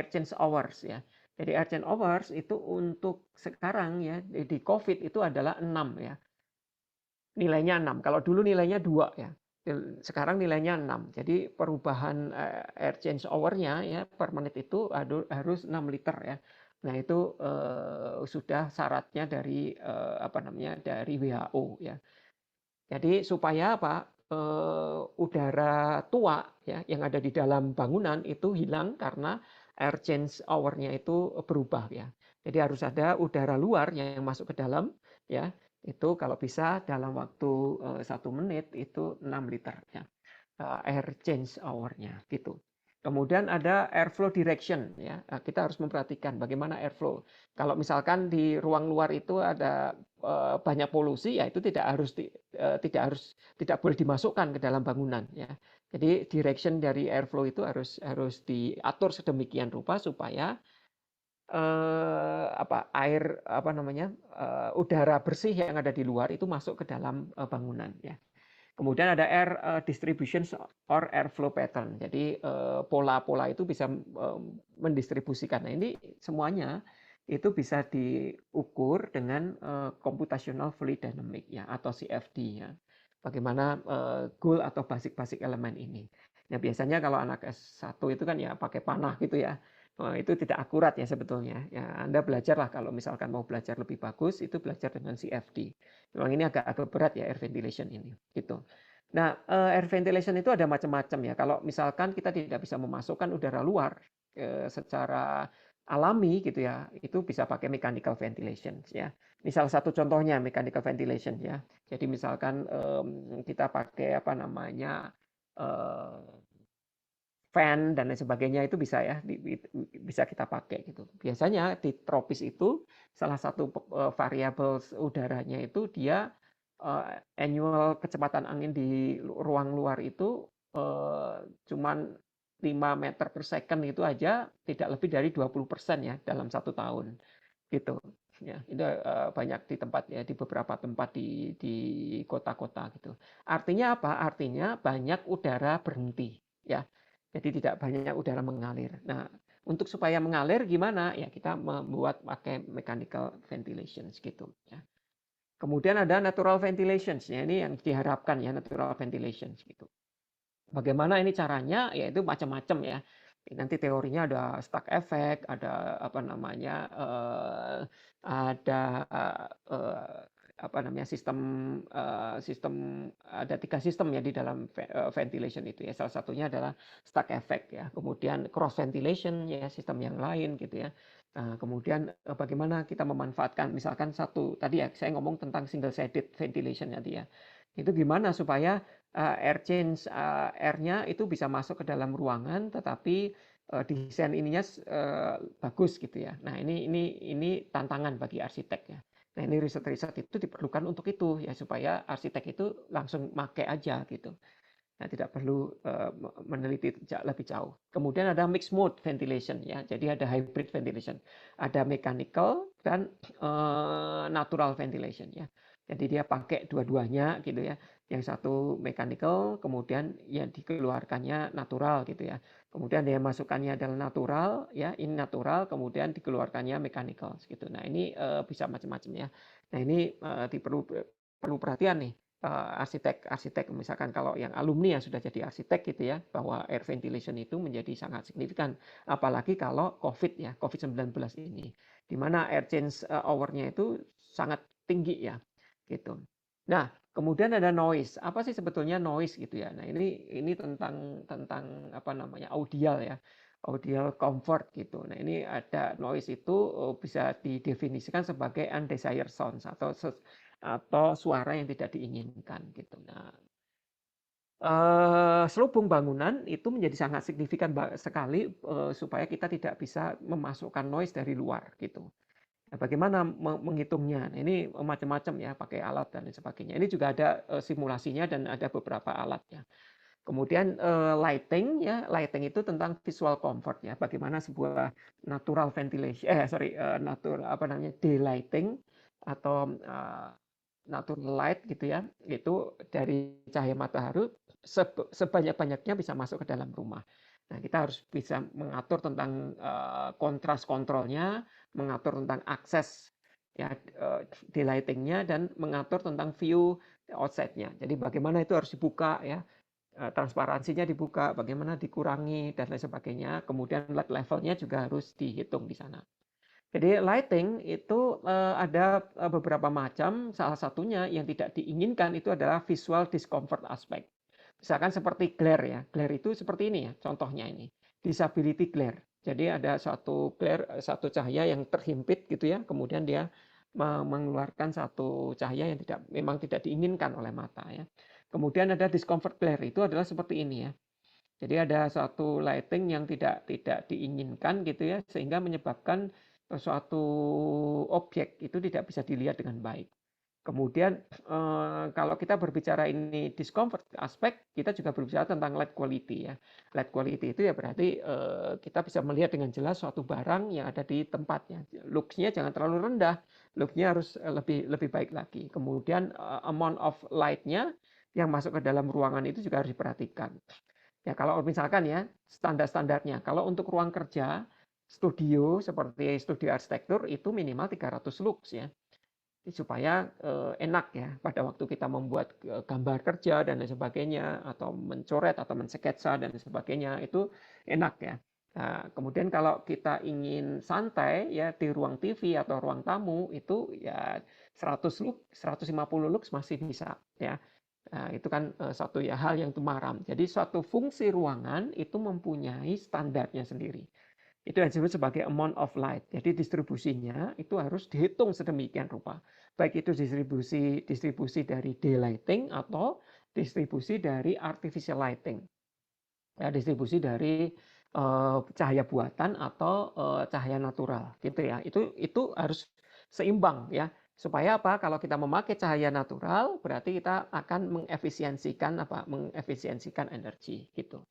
change hours ya. Jadi air change hours itu untuk sekarang ya di COVID itu adalah 6 ya. Nilainya 6. Kalau dulu nilainya 2 ya. Sekarang nilainya 6. Jadi perubahan air change hour-nya ya per menit itu harus 6 liter ya. Nah, itu sudah syaratnya dari apa namanya? Dari WHO ya. Jadi supaya apa? Udara tua ya yang ada di dalam bangunan itu hilang karena air change hour-nya itu berubah ya. Jadi harus ada udara luar yang masuk ke dalam ya. Itu kalau bisa dalam waktu 1 menit itu 6 liter ya. Air change hour-nya gitu. Kemudian ada airflow direction ya. Kita harus memperhatikan bagaimana airflow. Kalau misalkan di ruang luar itu ada banyak polusi ya itu tidak boleh dimasukkan ke dalam bangunan ya. Jadi direction dari airflow itu harus diatur sedemikian rupa supaya udara bersih yang ada di luar itu masuk ke dalam bangunan ya. Kemudian ada air distribution or airflow pattern. Jadi pola-pola itu bisa mendistribusikan. Nah, ini semuanya itu bisa diukur dengan computational fluid dynamic ya atau CFD ya. Bagaimana goal atau basic elemen ini. Nah, biasanya kalau anak S1 itu kan ya pakai panah gitu ya. Itu tidak akurat ya sebetulnya. Ya, Anda belajarlah kalau misalkan mau belajar lebih bagus itu belajar dengan CFD. Memang ini agak berat ya air ventilation ini gitu. Nah, air ventilation itu ada macam-macam ya. Kalau misalkan kita tidak bisa memasukkan udara luar secara alami gitu ya, itu bisa pakai mechanical ventilation ya. Misal satu contohnya mechanical ventilation ya. Jadi misalkan kita pakai apa namanya fan dan lain sebagainya itu bisa ya bisa kita pakai gitu. Biasanya di tropis itu salah satu variabel udaranya itu dia annual kecepatan angin di ruang luar itu cuman 5 meter per second itu aja tidak lebih dari 20% ya dalam 1 tahun gitu ya. Itu banyak di tempat ya di beberapa tempat di kota-kota gitu. Artinya apa? Artinya banyak udara berhenti ya. Jadi tidak banyak udara mengalir. Nah, untuk supaya mengalir gimana? Ya kita membuat pakai mechanical ventilation gitu ya. Kemudian ada natural ventilation, ya ini yang diharapkan ya natural ventilation gitu. Bagaimana ini caranya? Ya itu macam-macam ya. Nanti teorinya ada stuck effect, ada apa namanya, ada apa namanya sistem ada 3 sistem ya di dalam ventilation itu ya. Salah satunya adalah stuck effect ya. Kemudian cross ventilation ya sistem yang lain gitu ya. Nah, kemudian bagaimana kita memanfaatkan misalkan satu tadi ya saya ngomong tentang single sided ventilation tadi ya. Itu gimana supaya airnya itu bisa masuk ke dalam ruangan, tetapi desain ininya bagus gitu ya. Nah ini tantangan bagi arsitek ya. Nah ini riset-riset itu diperlukan untuk itu ya supaya arsitek itu langsung make aja gitu. Nah, tidak perlu meneliti lebih jauh. Kemudian ada mixed mode ventilation ya. Jadi ada hybrid ventilation. Ada mechanical dan natural ventilation ya. Jadi dia pakai dua-duanya gitu ya. Yang satu mechanical, kemudian yang dikeluarkannya natural gitu ya. Kemudian yang masukkannya adalah natural ya, ini natural, kemudian dikeluarkannya mechanical gitu. Nah, ini bisa macam-macam ya. Nah, ini perlu perhatian nih arsitek misalkan kalau yang alumni yang sudah jadi arsitek gitu ya bahwa air ventilation itu menjadi sangat signifikan apalagi kalau COVID-19 ini di mana air change hour-nya itu sangat tinggi ya gitu. Nah, kemudian ada noise. Apa sih sebetulnya noise gitu ya? Nah, ini tentang apa namanya? Audial ya. Audial comfort gitu. Nah, ini ada noise itu bisa didefinisikan sebagai undesired sounds atau suara yang tidak diinginkan gitu. Nah, selubung bangunan itu menjadi sangat signifikan sekali supaya kita tidak bisa memasukkan noise dari luar gitu. Nah, bagaimana menghitungnya? Nah, ini macam-macam ya, pakai alat dan lain sebagainya. Ini juga ada simulasinya dan ada beberapa alatnya. Kemudian lighting ya, lighting itu tentang visual comfort ya, bagaimana sebuah natural ventilation, natural apa namanya, daylighting atau natural light gitu ya, itu dari cahaya matahari sebanyak-banyaknya bisa masuk ke dalam rumah. Nah, kita harus bisa mengatur tentang kontras kontrolnya, mengatur tentang akses ya daylightingnya, dan mengatur tentang view outside-nya. Jadi bagaimana itu harus dibuka ya, transparansinya dibuka, bagaimana dikurangi dan lain sebagainya. Kemudian light levelnya juga harus dihitung di sana. Jadi lighting itu ada beberapa macam. Salah satunya yang tidak diinginkan itu adalah visual discomfort aspect. Misalkan seperti glare ya. Glare itu seperti ini ya. Contohnya ini, disability glare. Jadi ada satu glare, satu cahaya yang terhimpit gitu ya. Kemudian dia mengeluarkan satu cahaya yang memang tidak diinginkan oleh mata ya. Kemudian ada discomfort glare, itu adalah seperti ini ya. Jadi ada suatu lighting yang tidak diinginkan gitu ya, sehingga menyebabkan suatu objek itu tidak bisa dilihat dengan baik. Kemudian kalau kita berbicara ini discomfort aspek, kita juga berbicara tentang light quality ya. Light quality itu ya berarti kita bisa melihat dengan jelas suatu barang yang ada di tempatnya. Looks-nya jangan terlalu rendah, look-nya harus lebih baik lagi. Kemudian amount of light-nya yang masuk ke dalam ruangan itu juga harus diperhatikan. Ya, kalau misalkan ya standar-standarnya, kalau untuk ruang kerja studio seperti studio arsitektur itu minimal 300 lux ya, supaya enak ya pada waktu kita membuat gambar kerja dan lain sebagainya, atau mencoret atau mensketsa dan sebagainya, itu enak ya. Nah, kemudian kalau kita ingin santai ya di ruang TV atau ruang tamu itu ya 100 lux, 150 lux masih bisa ya. Nah, itu kan satu ya hal yang tumaram. Jadi suatu fungsi ruangan itu mempunyai standarnya sendiri. Itu yang disebut sebagai amount of light. Jadi distribusinya itu harus dihitung sedemikian rupa. Baik itu distribusi dari daylighting atau distribusi dari artificial lighting. Ya, distribusi dari cahaya buatan atau cahaya natural gitu ya. Itu harus seimbang ya. Supaya apa? Kalau kita memakai cahaya natural, berarti kita akan mengefisiensikan energi gitu.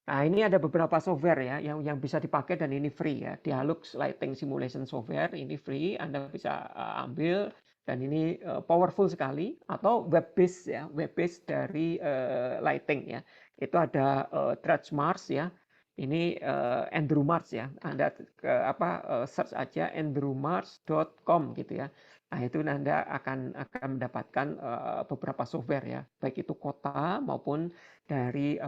Nah, ini ada beberapa software ya yang bisa dipakai dan ini free ya. Dialux Lighting Simulation Software ini free, Anda bisa ambil, dan ini powerful sekali. Atau web based ya, web based dari lighting ya. Itu ada Mars ya. Ini Andrew Mars ya. Anda search aja andrewmars.com gitu ya. Nah, itu Anda akan mendapatkan beberapa software ya, baik itu kota maupun dari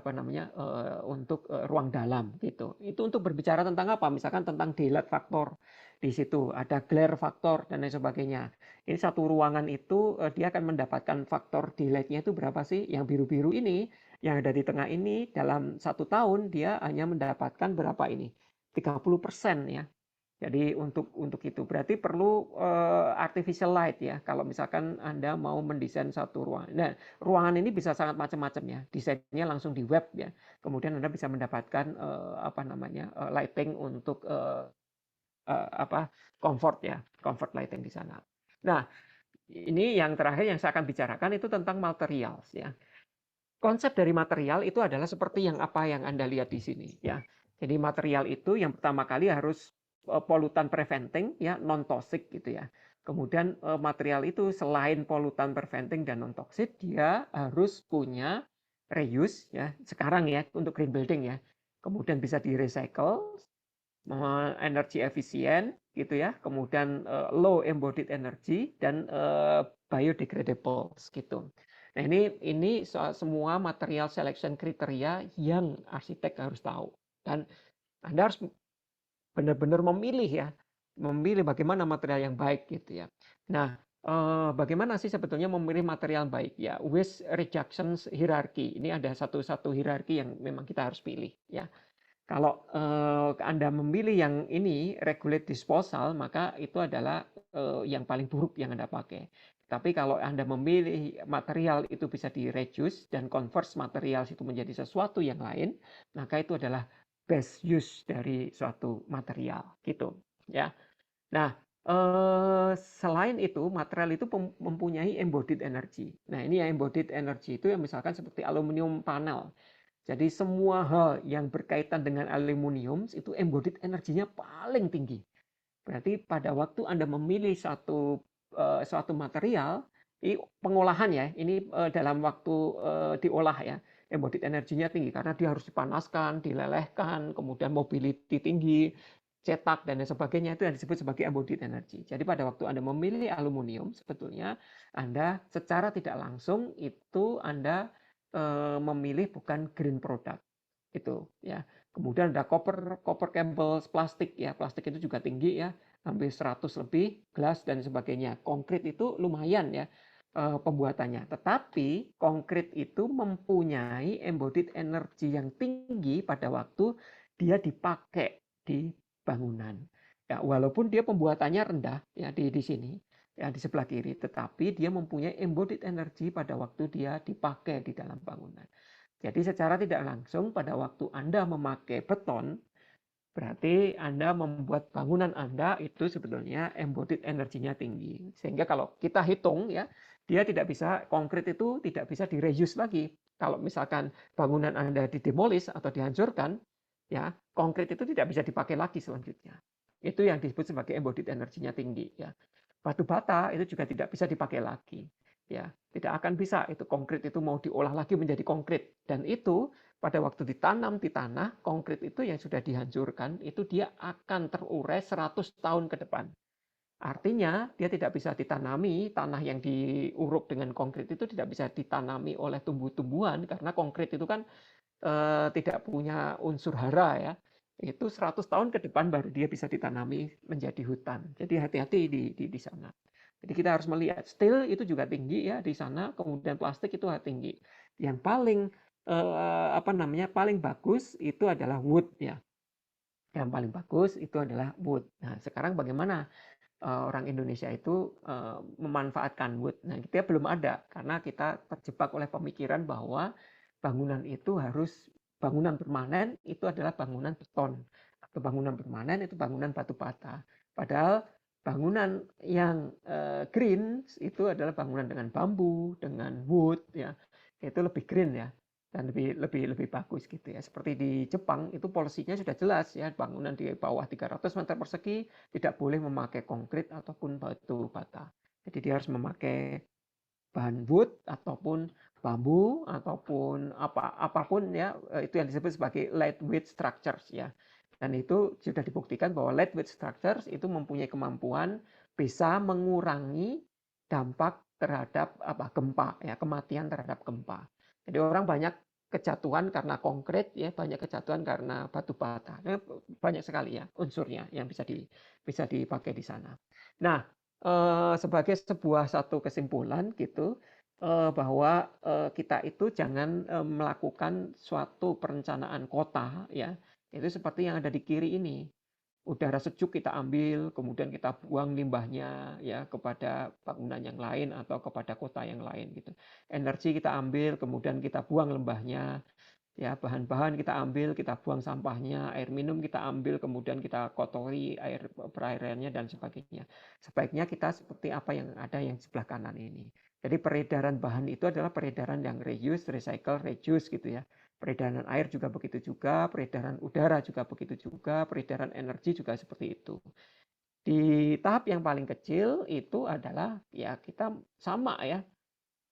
untuk ruang dalam gitu. Itu untuk berbicara tentang apa? Misalkan tentang daylight factor. Di situ ada glare factor dan lain sebagainya. Ini satu ruangan itu dia akan mendapatkan faktor daylight-nya itu berapa sih? Yang biru-biru ini yang ada di tengah ini dalam 1 tahun dia hanya mendapatkan berapa ini? 30% ya. Jadi untuk itu berarti perlu artificial light ya. Kalau misalkan Anda mau mendesain satu ruangan. Nah, ruangan ini bisa sangat macam-macam ya. Desainnya langsung di web ya. Kemudian Anda bisa mendapatkan lighting untuk comfort ya, comfort lighting di sana. Nah, ini yang terakhir yang saya akan bicarakan itu tentang materials ya. Konsep dari material itu adalah seperti yang Anda lihat di sini ya. Jadi material itu yang pertama kali harus polutan preventing ya, non toxic gitu ya. Kemudian material itu selain polutan preventing dan non toxic, dia harus punya reuse ya. Sekarang ya untuk green building ya. Kemudian bisa di recycle, energi efisien gitu ya. Kemudian low embodied energy dan biodegradable gitu. Nah, ini semua material selection kriteria yang arsitek harus tahu, dan Anda harus benar-benar memilih ya, memilih bagaimana material yang baik gitu ya. Nah, bagaimana sih sebetulnya memilih material yang baik ya? Waste reduction hierarchy. Ini ada satu hierarki yang memang kita harus pilih ya. Kalau Anda memilih yang ini regulate disposal, maka itu adalah yang paling buruk yang Anda pakai. Tapi kalau Anda memilih material itu bisa di-reduce dan convert material itu menjadi sesuatu yang lain, maka itu adalah best use dari suatu material gitu ya. Nah, Selain itu, material itu mempunyai embodied energy. Nah, ini yang embodied energy itu yang misalkan seperti aluminium panel. Jadi semua hal yang berkaitan dengan aluminium itu embodied energinya paling tinggi. Berarti pada waktu Anda memilih suatu material, ini pengolahan ya, ini dalam waktu diolah ya, embodied energinya tinggi karena dia harus dipanaskan, dilelehkan, kemudian mobility tinggi, cetak dan lain sebagainya, itu yang disebut sebagai embodied energy. Jadi pada waktu Anda memilih aluminium, sebetulnya Anda secara tidak langsung itu Anda memilih bukan green product itu ya. Kemudian ada copper cables, plastik ya. Plastik itu juga tinggi ya, hampir 100 lebih, gelas dan sebagainya. Konkrit itu lumayan ya pembuatannya. Tetapi konkrit itu mempunyai embodied energy yang tinggi pada waktu dia dipakai di bangunan. Ya, walaupun dia pembuatannya rendah ya di sini ya di sebelah kiri, tetapi dia mempunyai embodied energy pada waktu dia dipakai di dalam bangunan. Jadi secara tidak langsung pada waktu Anda memakai beton, berarti Anda membuat bangunan Anda itu sebetulnya embodied energinya tinggi. Sehingga kalau kita hitung ya, dia tidak bisa, konkrit itu tidak bisa direuse lagi. Kalau misalkan bangunan Anda didemolis atau dihancurkan, ya konkrit itu tidak bisa dipakai lagi selanjutnya. Itu yang disebut sebagai embodied energinya tinggi ya. Batu bata itu juga tidak bisa dipakai lagi. Ya, tidak akan bisa itu konkrit itu mau diolah lagi menjadi konkrit, dan itu pada waktu ditanam di tanah, konkrit itu yang sudah dihancurkan itu dia akan terurai 100 tahun ke depan. Artinya dia tidak bisa ditanami, tanah yang diuruk dengan konkrit itu tidak bisa ditanami oleh tumbuh-tumbuhan karena konkrit itu kan tidak punya unsur hara ya. Itu 100 tahun ke depan baru dia bisa ditanami menjadi hutan. Jadi hati-hati di sana. Jadi kita harus melihat steel itu juga tinggi ya di sana, kemudian plastik itu tinggi. Yang paling paling bagus itu adalah wood ya. Yang paling bagus itu adalah wood. Nah, sekarang bagaimana orang Indonesia itu memanfaatkan wood? Nah, kita belum ada karena kita terjebak oleh pemikiran bahwa bangunan itu harus bangunan permanen itu adalah bangunan beton atau bangunan permanen itu bangunan batu bata. Padahal bangunan yang green itu adalah bangunan dengan bambu, dengan wood ya. Itu lebih green ya dan lebih bagus gitu ya. Seperti di Jepang itu polisinya sudah jelas ya, bangunan di bawah 300 meter persegi tidak boleh memakai konkrit ataupun batu bata. Jadi dia harus memakai bahan wood ataupun bambu ataupun apapun ya, itu yang disebut sebagai lightweight structures ya. Dan itu sudah dibuktikan bahwa lightweight structures itu mempunyai kemampuan bisa mengurangi dampak terhadap gempa ya, kematian terhadap gempa. Jadi orang banyak kejatuhan karena konkrit ya, banyak kejatuhan karena batu bata. Banyak sekali ya unsurnya yang bisa dipakai di sana. Nah, sebagai sebuah satu kesimpulan gitu bahwa kita itu jangan melakukan suatu perencanaan kota ya, itu seperti yang ada di kiri ini. Udara sejuk kita ambil, kemudian kita buang limbahnya ya kepada bangunan yang lain atau kepada kota yang lain gitu. Energi kita ambil, kemudian kita buang limbahnya. Ya, bahan-bahan kita ambil, kita buang sampahnya, air minum kita ambil, kemudian kita kotori air perairannya dan sebagainya. Sebaiknya kita seperti apa yang ada yang sebelah kanan ini. Jadi peredaran bahan itu adalah peredaran yang reuse, recycle, reduce gitu ya. Peredaran air juga begitu juga, peredaran udara juga begitu juga, peredaran energi juga seperti itu. Di tahap yang paling kecil itu adalah ya kita sama ya.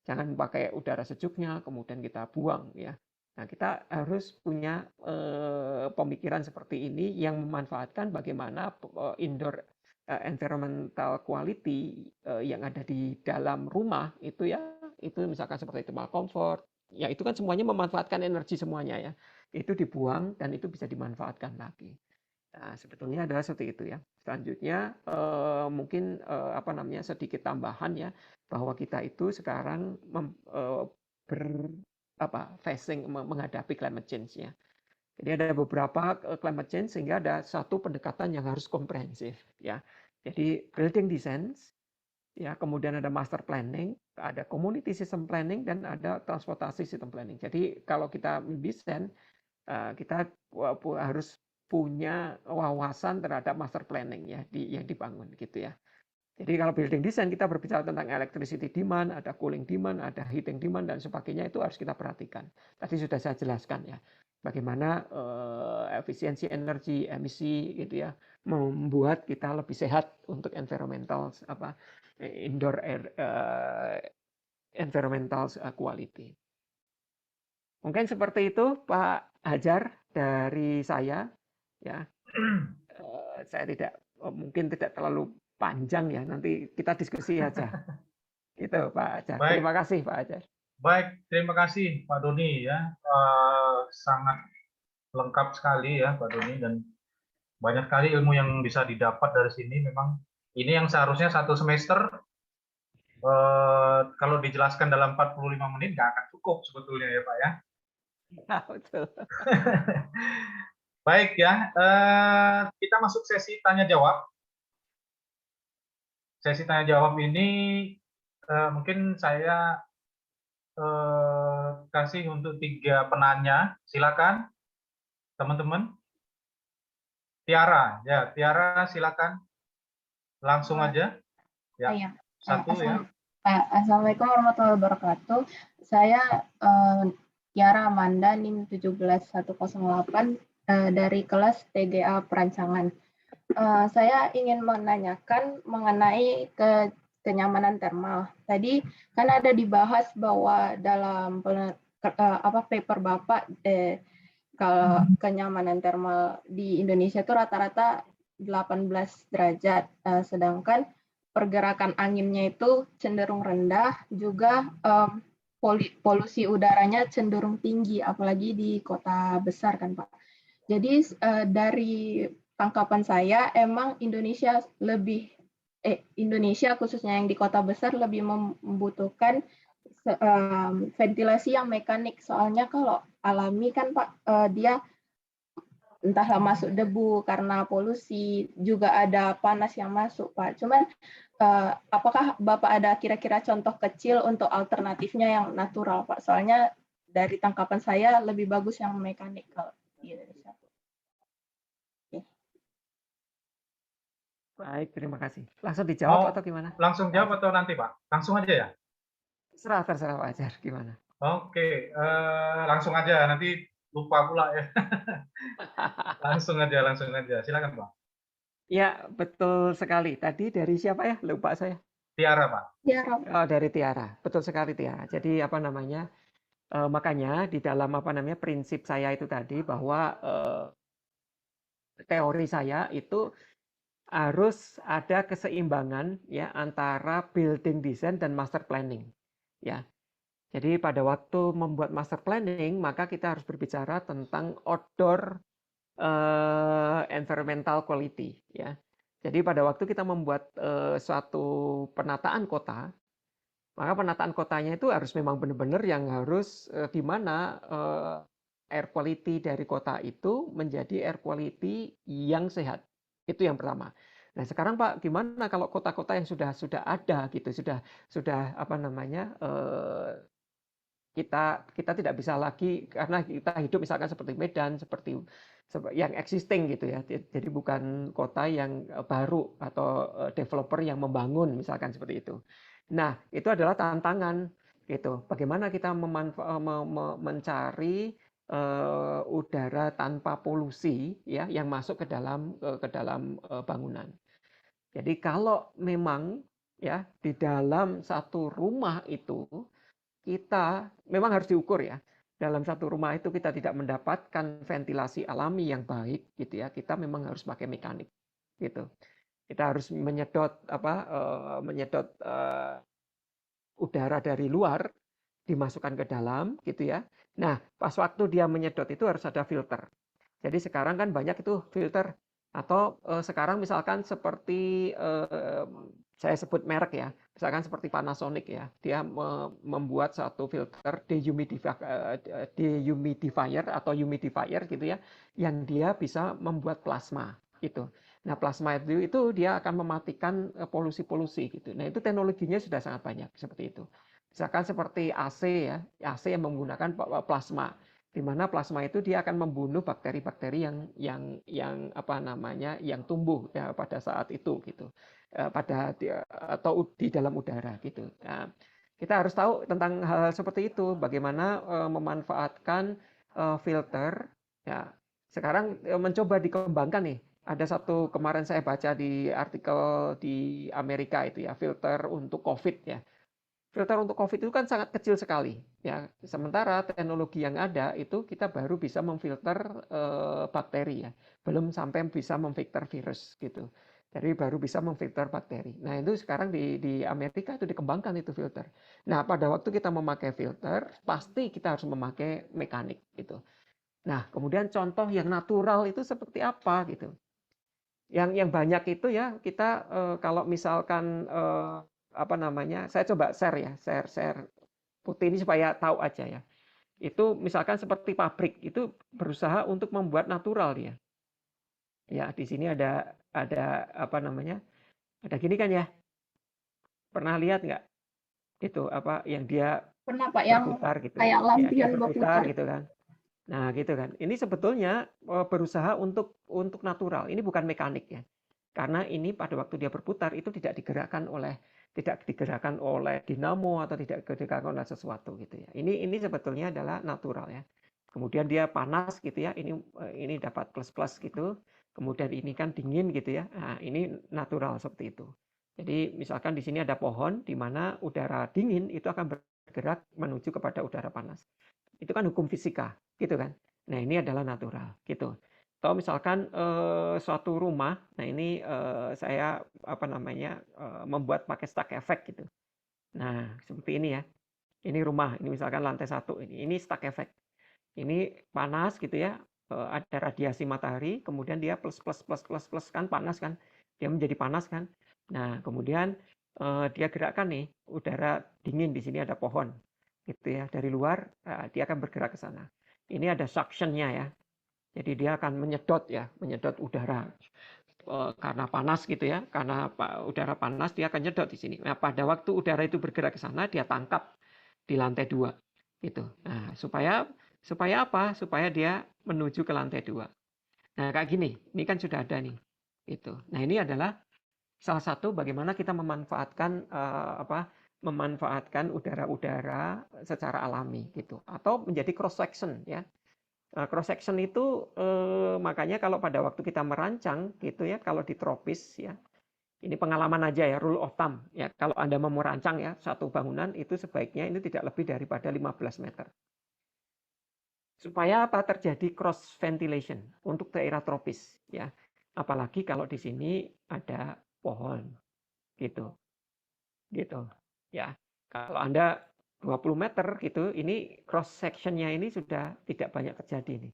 Jangan pakai udara sejuknya kemudian kita buang ya. Nah, kita harus punya pemikiran seperti ini yang memanfaatkan bagaimana indoor environmental quality yang ada di dalam rumah itu ya, itu misalkan seperti thermal comfort, ya itu kan semuanya memanfaatkan energi semuanya ya. Itu dibuang dan itu bisa dimanfaatkan lagi. Nah, sebetulnya adalah seperti itu ya. Selanjutnya mungkin sedikit tambahan ya bahwa kita itu sekarang facing menghadapi climate change ya. Jadi ada beberapa climate change sehingga ada satu pendekatan yang harus komprehensif ya. Jadi building design ya, kemudian ada master planning, ada community system planning dan ada transportasi system planning. Jadi kalau kita mendesain kita harus punya wawasan terhadap master planning ya yang dibangun gitu ya. Jadi kalau building design kita berbicara tentang electricity demand, ada cooling demand, ada heating demand dan sebagainya itu harus kita perhatikan. Tadi sudah saya jelaskan ya, bagaimana efisiensi energi, emisi gitu ya, membuat kita lebih sehat untuk environmental indoor air environmental quality. Mungkin seperti itu Pak Hajar dari saya ya. Saya mungkin tidak terlalu panjang ya, nanti kita diskusi aja. Gitu Pak Hajar. Baik, Terima kasih Pak Hajar. baik. Terima kasih Pak Doni ya. Sangat lengkap sekali ya Pak Doni, dan banyak sekali ilmu yang bisa didapat dari sini. Memang ini yang seharusnya satu semester kalau dijelaskan dalam 45 menit nggak akan cukup sebetulnya ya Pak ya. Ya, betul. Baik ya, kita masuk sesi tanya jawab. Sesi tanya jawab ini mungkin saya kasih untuk 3 penanya. Silakan teman-teman. Tiara, ya Tiara silakan. Langsung aja. Ya, Iya. satu ya. Assalamualaikum warahmatullahi wabarakatuh. Saya Tiara Amanda NIM 17108 dari kelas TGA Perancangan. Saya ingin menanyakan mengenai kenyamanan thermal. Tadi kan ada dibahas bahwa dalam paper Bapak kalau kenyamanan thermal di Indonesia itu rata-rata 18 derajat, sedangkan pergerakan anginnya itu cenderung rendah, juga polusi udaranya cenderung tinggi, apalagi di kota besar kan Pak. Jadi dari tangkapan saya, emang Indonesia khususnya yang di kota besar lebih membutuhkan ventilasi yang mekanik. Soalnya kalau alami kan Pak, dia entahlah masuk debu karena polusi, juga ada panas yang masuk Pak. Cuman apakah Bapak ada kira-kira contoh kecil untuk alternatifnya yang natural Pak? Soalnya dari tangkapan saya lebih bagus yang mekanik kalau di Indonesia. Baik, terima kasih. Langsung dijawab atau gimana? Langsung jawab atau nanti Pak? Langsung aja ya? Terserah Pak Hajar, gimana? Oke, langsung aja, nanti lupa pula ya. Langsung aja. Silakan Pak. Ya, betul sekali. Tadi dari siapa ya? Lupa saya. Tiara Pak. Tiara. Oh, dari Tiara. Betul sekali Tiara. Jadi makanya di dalam prinsip saya itu tadi bahwa teori saya itu harus ada keseimbangan ya antara building design dan master planning. Ya. Jadi pada waktu membuat master planning, maka kita harus berbicara tentang outdoor environmental quality ya. Jadi pada waktu kita membuat suatu penataan kota, maka penataan kotanya itu harus memang benar-benar yang harus di mana air quality dari kota itu menjadi air quality yang sehat. Itu yang pertama. Nah, sekarang Pak, gimana kalau kota-kota yang sudah ada gitu, sudah kita tidak bisa lagi karena kita hidup misalkan seperti Medan, seperti yang existing gitu ya. Jadi bukan kota yang baru atau developer yang membangun misalkan seperti itu. Nah, itu adalah tantangan gitu. Bagaimana kita mencari udara tanpa polusi ya yang masuk ke dalam bangunan. Jadi kalau memang ya di dalam satu rumah itu kita memang harus diukur ya. Dalam satu rumah itu kita tidak mendapatkan ventilasi alami yang baik gitu ya. Kita memang harus pakai mekanik gitu. Kita harus menyedot udara dari luar dimasukkan ke dalam gitu ya. Nah, pas waktu dia menyedot itu harus ada filter. Jadi sekarang kan banyak itu filter atau sekarang misalkan seperti saya sebut merek ya, misalkan seperti Panasonic ya, dia membuat satu filter dehumidifier atau humidifier gitu ya, yang dia bisa membuat plasma gitu. Nah, plasma itu dia akan mematikan polusi-polusi gitu. Nah, itu teknologinya sudah sangat banyak seperti itu. Misalkan seperti AC ya, AC yang menggunakan plasma. di mana plasma itu dia akan membunuh bakteri-bakteri yang apa namanya yang tumbuh ya pada saat itu gitu atau di dalam udara gitu. Nah, kita harus tahu tentang hal seperti itu, bagaimana memanfaatkan filter ya. Sekarang mencoba dikembangkan nih. Ada satu kemarin saya baca di artikel di Amerika itu ya, filter untuk COVID ya. Filter untuk COVID itu kan sangat kecil sekali ya. Sementara teknologi yang ada itu kita baru bisa memfilter bakteri ya. Belum sampai bisa memfilter virus gitu. Jadi baru bisa memfilter bakteri. Nah, itu sekarang di Amerika itu dikembangkan itu filter. Nah, pada waktu kita memakai filter, pasti kita harus memakai mekanik gitu. Nah, kemudian contoh yang natural itu seperti apa gitu. Yang banyak itu ya kita kalau misalkan apa namanya, saya coba share ya, share putih ini supaya tahu aja ya. Itu misalkan seperti pabrik itu berusaha untuk membuat natural dia. Ya, di sini ada apa namanya? Ada gini kan ya. Pernah lihat nggak? Itu apa yang dia Pernah Pak yang berputar gitu. kayak Ya, dia lampion berputar berputar. gitu kan. Nah, gitu kan. Ini sebetulnya berusaha untuk natural. Ini bukan mekanik ya. Karena ini pada waktu dia berputar itu tidak digerakkan oleh dinamo atau tidak digerakkan oleh sesuatu gitu ya. Ini sebetulnya adalah natural ya. Kemudian dia panas gitu ya. Ini dapat plus-plus gitu. Kemudian ini kan dingin gitu ya. Nah, ini natural seperti itu. Jadi misalkan di sini ada pohon di mana udara dingin itu akan bergerak menuju kepada udara panas. Itu kan hukum fisika, gitu kan. Nah, ini adalah natural, gitu. Atau misalkan suatu rumah, nah ini saya apa namanya membuat pakai stack effect gitu. Nah, seperti ini ya. Ini rumah, ini misalkan lantai 1 ini stack effect. Ini panas gitu ya, ada radiasi matahari, kemudian dia plus plus plus plus plus kan panas kan, dia menjadi panas kan. Nah, kemudian dia gerakkan nih udara dingin di sini ada pohon gitu ya dari luar dia akan bergerak ke sana. Ini ada suction-nya ya. Jadi dia akan menyedot udara karena panas gitu ya, karena udara panas dia akan nyedot di sini. Nah, pada waktu udara itu bergerak ke sana dia tangkap di lantai 2 gitu. Nah, supaya apa? Supaya dia menuju ke lantai 2. Nah, kayak gini. Ini kan sudah ada nih. Itu. Nah, ini adalah salah satu bagaimana kita memanfaatkan udara-udara secara alami gitu atau menjadi cross section ya. Cross section itu makanya kalau pada waktu kita merancang gitu ya, kalau di tropis ya. Ini pengalaman aja ya, rule of thumb ya. Kalau Anda mau merancang ya satu bangunan itu sebaiknya ini tidak lebih daripada 15 meter. Supaya apa? Terjadi cross ventilation untuk daerah tropis ya. Apalagi kalau di sini ada pohon gitu. Gitu. Ya. Kalau Anda 20 meter gitu, ini cross section-nya ini sudah tidak banyak terjadi nih.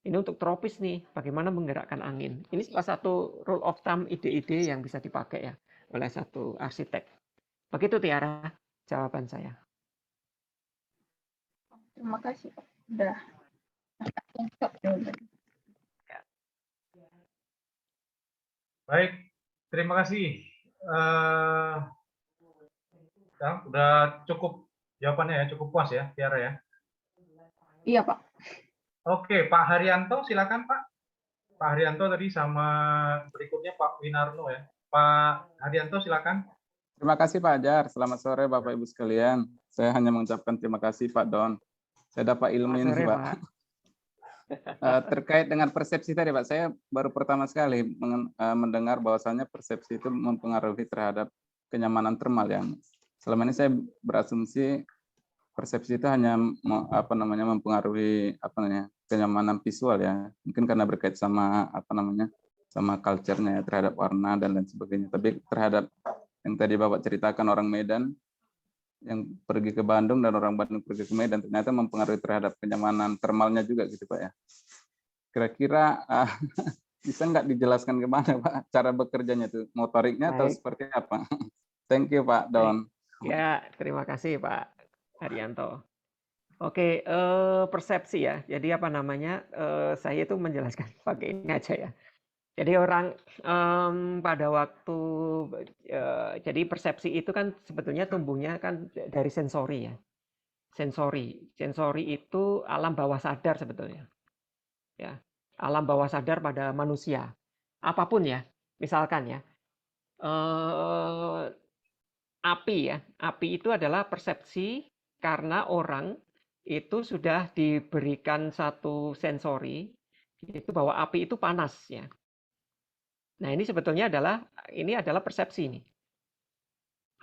Ini untuk tropis nih, bagaimana menggerakkan angin. Ini salah satu rule of thumb ide-ide yang bisa dipakai ya oleh satu arsitek. Begitu Tiara, jawaban saya. Terima kasih Pak. Udah lengkap jawabannya. Baik, terima kasih. Ya, udah cukup jawabannya ya, cukup puas ya, Tiara ya. Iya Pak. Oke, Pak Haryanto, silakan Pak. Pak Haryanto tadi sama berikutnya Pak Winarno ya. Pak Haryanto, silakan. Terima kasih Pak Ajar. Selamat sore Bapak Ibu sekalian. Saya hanya mengucapkan terima kasih Pak Don. Saya dapat ilmu ini Sore, Pak. Terkait dengan persepsi tadi Pak, saya baru pertama sekali mendengar bahwasannya persepsi itu mempengaruhi terhadap kenyamanan termal yang selama ini saya berasumsi persepsi itu hanya mempengaruhi kenyamanan visual ya. Mungkin karena berkait sama sama culture-nya ya, terhadap warna dan lain sebagainya. Tapi terhadap yang tadi Bapak ceritakan orang Medan yang pergi ke Bandung dan orang Bandung pergi ke Medan ternyata mempengaruhi terhadap kenyamanan termalnya juga gitu Pak ya. Kira-kira bisa nggak dijelaskan gimana Pak cara bekerjanya itu motoriknya atau seperti apa? Thank you Pak Don. Ya, terima kasih Pak Haryanto. Oke, persepsi ya. Jadi apa namanya? Saya itu menjelaskan pakai ini aja ya. Jadi orang pada waktu jadi persepsi itu kan sebetulnya tumbuhnya kan dari sensori ya. sensori. Sensori itu alam bawah sadar sebetulnya. Ya, alam bawah sadar pada manusia. Apapun ya, misalkan ya, api ya. Api itu adalah persepsi karena orang itu sudah diberikan satu sensori itu bahwa api itu panas ya. Nah, ini sebetulnya adalah persepsi ini.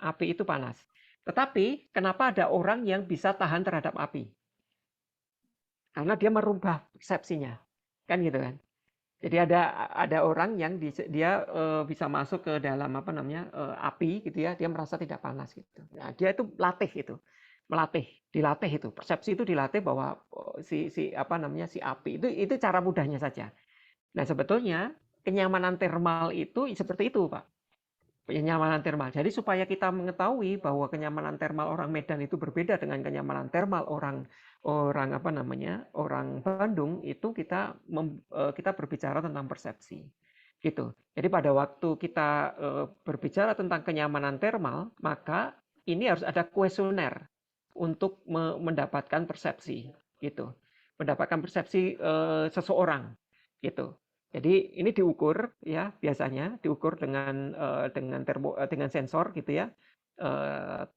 Api itu panas. Tetapi kenapa ada orang yang bisa tahan terhadap api? Karena dia merubah persepsinya. Kan gitu kan. Jadi ada orang yang dia bisa masuk ke dalam api gitu ya, dia merasa tidak panas gitu. Nah, dia itu dilatih itu. Persepsi itu dilatih bahwa si api itu cara mudahnya saja. Nah, sebetulnya kenyamanan termal itu seperti itu, Pak. Kenyamanan termal. Jadi supaya kita mengetahui bahwa kenyamanan termal orang Medan itu berbeda dengan kenyamanan termal orang Bandung, itu kita berbicara tentang persepsi. Gitu. Jadi pada waktu kita berbicara tentang kenyamanan termal, maka ini harus ada kuesioner untuk mendapatkan persepsi, gitu. Mendapatkan persepsi seseorang, gitu. Jadi ini diukur ya, biasanya diukur dengan sensor gitu ya,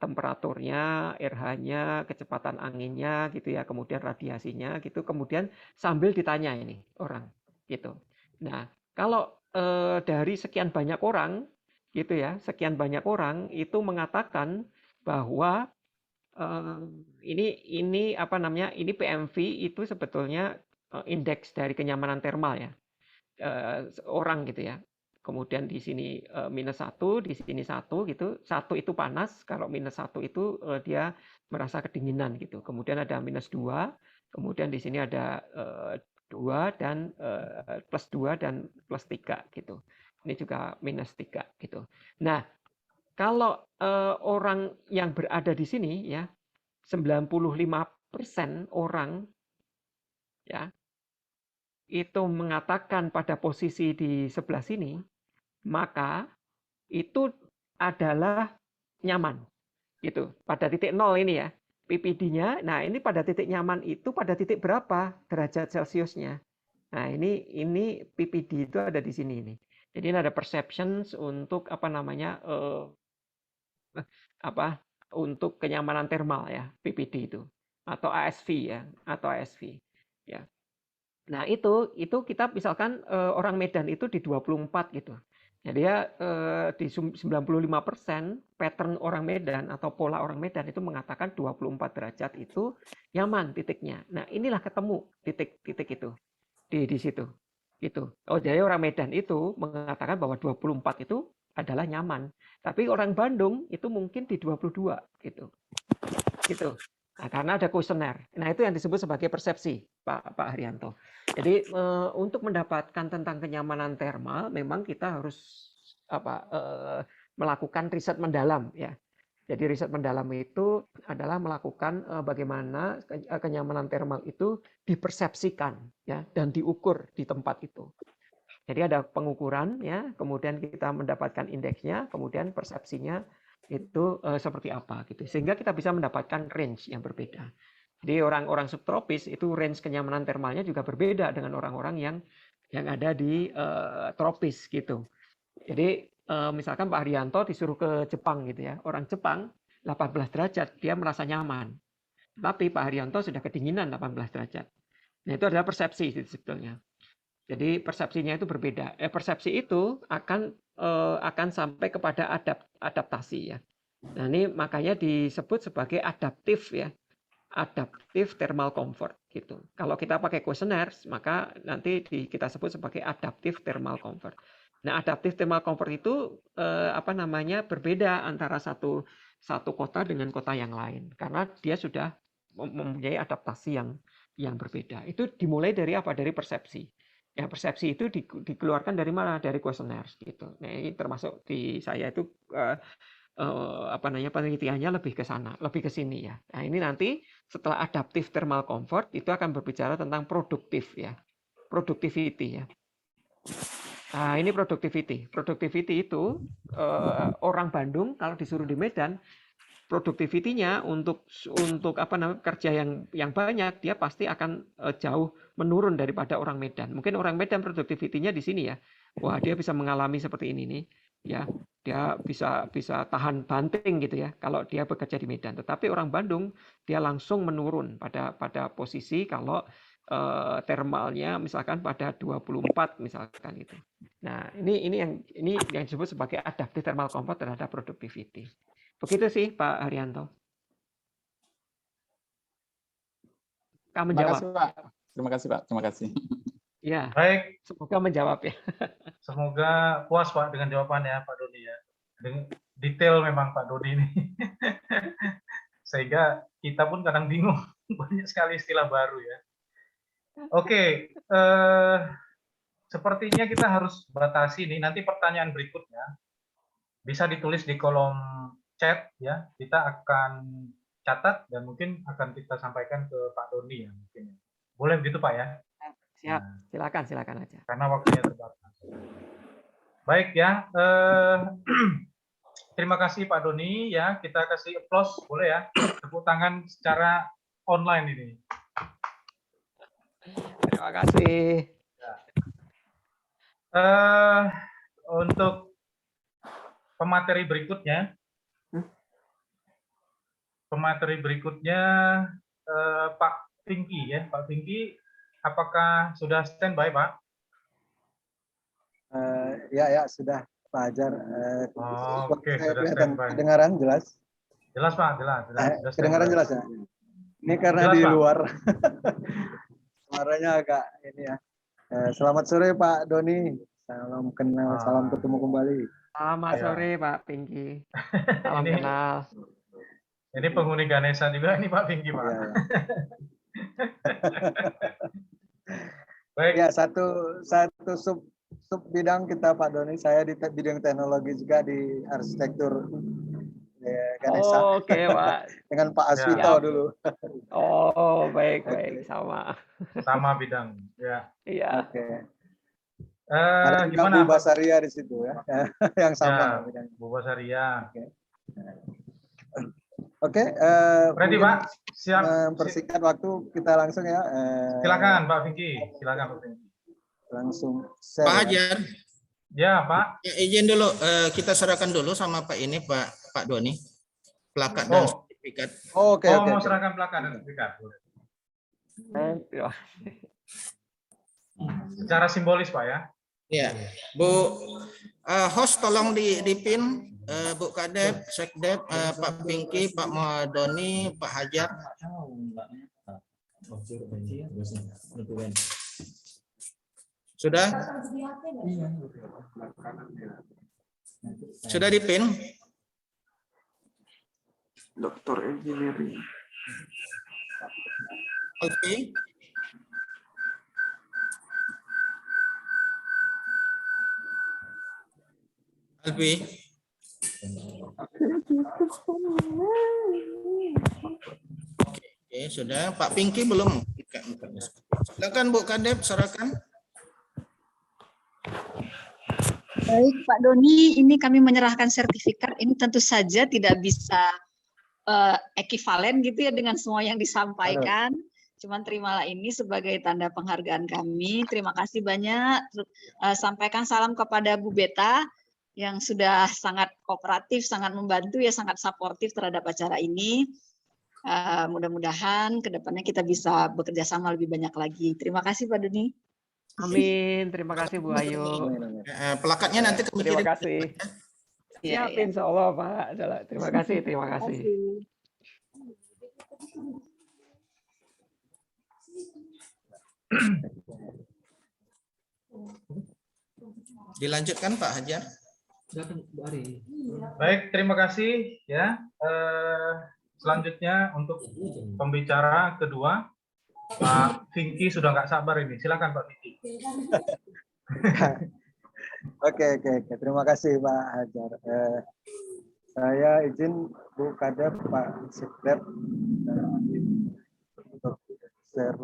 temperaturnya, RH-nya, kecepatan anginnya gitu ya, kemudian radiasinya gitu, kemudian sambil ditanya ini orang gitu. Nah, kalau dari sekian banyak orang gitu ya, sekian banyak orang itu mengatakan bahwa ini PMV itu sebetulnya indeks dari kenyamanan termal ya. Orang gitu ya. Kemudian di sini -1, di sini 1 gitu. 1 itu panas, kalau -1 itu dia merasa kedinginan gitu. Kemudian ada -2, kemudian di sini ada 2 dan +2 dan +3 gitu. Ini juga -3 gitu. Nah, kalau orang yang berada di sini ya 95% orang ya itu mengatakan pada posisi di sebelah sini, maka itu adalah nyaman. Gitu. Pada titik 0 ini ya. PPD-nya, nah ini pada titik nyaman itu pada titik berapa derajat Celciusnya. Nah, ini PPD itu ada di sini ini. Jadi ini ada perceptions untuk untuk kenyamanan termal ya, PPD itu atau ASV ya, ya. Nah, itu kita misalkan orang Medan itu di 24 gitu. Jadi ya di 95% pattern orang Medan atau pola orang Medan itu mengatakan 24 derajat itu nyaman titiknya. Nah, inilah ketemu titik-titik itu di situ. Gitu. Oh, jadi orang Medan itu mengatakan bahwa 24 itu adalah nyaman. Tapi orang Bandung itu mungkin di 22 gitu. Gitu. Nah, karena ada kuesioner. Nah, itu yang disebut sebagai persepsi, Pak Haryanto. Jadi untuk mendapatkan tentang kenyamanan termal, memang kita harus melakukan riset mendalam ya. Jadi riset mendalam itu adalah melakukan bagaimana kenyamanan termal itu dipersepsikan ya dan diukur di tempat itu. Jadi ada pengukuran ya, kemudian kita mendapatkan indeksnya, kemudian persepsinya itu seperti apa gitu. Sehingga kita bisa mendapatkan range yang berbeda. Jadi orang-orang subtropis itu range kenyamanan termalnya juga berbeda dengan orang-orang yang ada di tropis gitu. Jadi misalkan Pak Haryanto disuruh ke Jepang gitu ya. Orang Jepang 18 derajat dia merasa nyaman. Tapi Pak Haryanto sudah kedinginan 18 derajat. Nah, itu adalah persepsi sebetulnya. Jadi persepsinya itu berbeda. Persepsi itu akan sampai kepada adaptasi ya. Nah, ini makanya disebut sebagai adaptif ya. Adaptive thermal comfort gitu. Kalau kita pakai kuesioner, maka nanti kita sebut sebagai adaptive thermal comfort. Nah, adaptive thermal comfort itu berbeda antara satu kota dengan kota yang lain karena dia sudah mempunyai adaptasi yang berbeda. Itu dimulai dari apa? Dari persepsi. Ya, persepsi itu dikeluarkan dari mana? Dari kuesioner gitu. Nah, ini termasuk di saya itu penelitiannya lebih ke sana, lebih ke sini ya. Nah, ini nanti setelah adaptive thermal comfort itu akan berbicara tentang produktif ya. Productivity ya. Nah, ini productivity. Productivity itu orang Bandung kalau disuruh di Medan productivity-nya untuk apa namanya kerja yang banyak, dia pasti akan jauh menurun daripada orang Medan. Mungkin orang Medan productivity-nya di sini ya, wah dia bisa mengalami seperti ini nih, ya dia bisa tahan banting gitu ya kalau dia bekerja di Medan. Tetapi orang Bandung dia langsung menurun pada posisi kalau thermalnya misalkan pada 24 misalkan itu. Nah ini yang disebut sebagai adaptive thermal comfort terhadap productivity. Begitu sih Pak Haryanto. Kamu Terima menjawab. kasih Pak. Terima kasih Pak. Terima kasih. Ya, Baik, semoga menjawab ya. semoga puas Pak dengan jawabannya Pak Doni ya. Detail memang Pak Doni ini. Sehingga kita pun kadang bingung, banyak sekali istilah baru ya. Oke, sepertinya kita harus batasi nih, nanti pertanyaan berikutnya bisa ditulis di kolom chat ya, kita akan catat dan mungkin akan kita sampaikan ke Pak Doni ya mungkin. Boleh begitu Pak ya? Siap, silakan aja. Karena waktunya terbatas. Baik ya, terima kasih Pak Doni ya, kita kasih applause boleh ya, tepuk tangan secara online ini. Terima kasih. Untuk pemateri berikutnya, Pak Pinky ya, Pak Pinky, apakah sudah standby Pak? Ya sudah Pak Hajar. Oke, sudah standby. Kedengaran jelas? Jelas Pak, jelas. Sudah Kedengaran standby. jelas ya? Ini karena Jelas, di Pak. luar. Suaranya agak ini ya. Selamat sore Pak Doni. Salam kenal, salam ketemu kembali. Selamat sore Pak Pinky. Salam Ini- kenal. Ini penghuni Ganesha juga ini Pak Pinky Pak. Ya. Baik, Ya, satu sub bidang kita Pak Doni. Saya di bidang teknologi juga di arsitektur Ganesha. Oke Pak. Dengan Pak Aswito Siap. dulu. Oh baik sama. sama bidang. Ya. Iya. Oke. Ada juga Gimana Bu Pak? Basaria di situ ya. Yang sama. Ya, Bu Basaria. Oke, Ready mungkin Pak? Siap. mempersingkat waktu kita langsung ya. Silakan Pak Pinky. Silakan Pak Pinky. Langsung share. Pak ya. Hajar, Ya Pak. ya, izin dulu kita serahkan dulu sama Pak ini Pak Doni plakat dan Oh. sertifikat. Oke. Mau serahkan plakat dan sertifikat. Boleh. Ya. Secara simbolis Pak ya. Ya, Bu host tolong di pin Bu Kadep, Sekdep, Pak Pinky, Pak Doni, Pak Hajar. Sudah? Sudah di pin? Dokter Engineering. Oke. Alfi. Oke, sudah. Pak Pinky belum. Silakan Bu Kadep, serahkan. Baik, Pak Doni, ini kami menyerahkan sertifikat. Ini tentu saja tidak bisa ekivalen gitu ya dengan semua yang disampaikan. Cuman terimalah ini sebagai tanda penghargaan kami. Terima kasih banyak. Sampaikan salam kepada Bu Beta yang sudah sangat kooperatif, sangat membantu ya, sangat suportif terhadap acara ini. Mudah-mudahan kedepannya kita bisa bekerja sama lebih banyak lagi. Terima kasih Pak Doni. Amin. Terima kasih Bu Ayu. Pelakatnya nanti kami Terima kirim. kasih. Ya, Siap insya Allah Pak. Terima kasih. Terima kasih. Dilanjutkan Pak Hajar. Baik, terima kasih ya. Selanjutnya untuk pembicara kedua, Pak Pinky sudah nggak sabar ini. Silakan Pak Pinky. Oke. Terima kasih Pak Hajar. Saya izin Bu Kadep, Pak Sekdep untuk share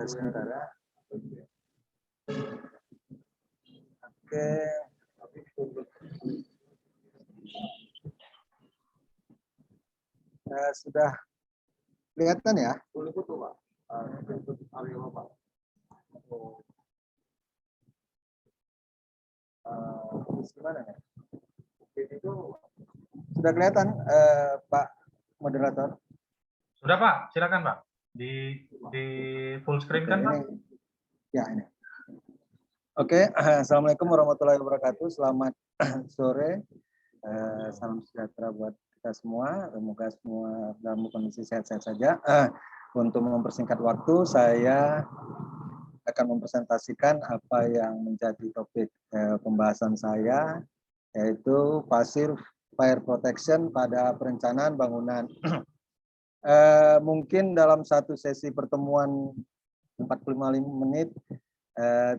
sementara. Oke. sudah kelihatan ya? Gimana ya? Sudah kelihatan, Pak Moderator? Sudah Pak, silakan Pak. Di full screen kan Pak? Ya, ini. Oke, Assalamualaikum warahmatullahi wabarakatuh. Selamat sore. Salam sejahtera buat kita semua. Semoga semua dalam kondisi sehat-sehat saja. Untuk mempersingkat waktu, saya akan mempresentasikan apa yang menjadi topik pembahasan saya, yaitu passive fire protection pada perencanaan bangunan. Mungkin dalam satu sesi pertemuan 45 menit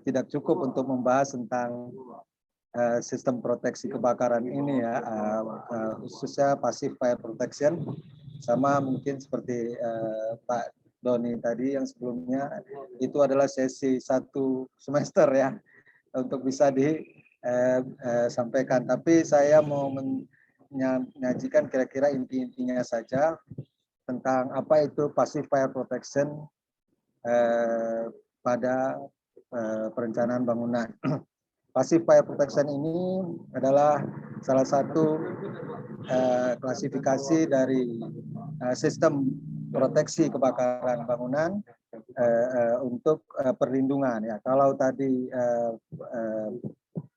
tidak cukup untuk membahas tentang sistem proteksi kebakaran ini ya, khususnya passive fire protection, sama mungkin seperti Pak Doni tadi yang sebelumnya, itu adalah sesi 1 semester ya untuk bisa disampaikan. Tapi saya mau menyajikan kira-kira inti-intinya saja tentang apa itu passive fire protection pada perencanaan bangunan. Passive fire protection ini adalah salah satu klasifikasi dari sistem proteksi kebakaran bangunan untuk perlindungan ya. Kalau tadi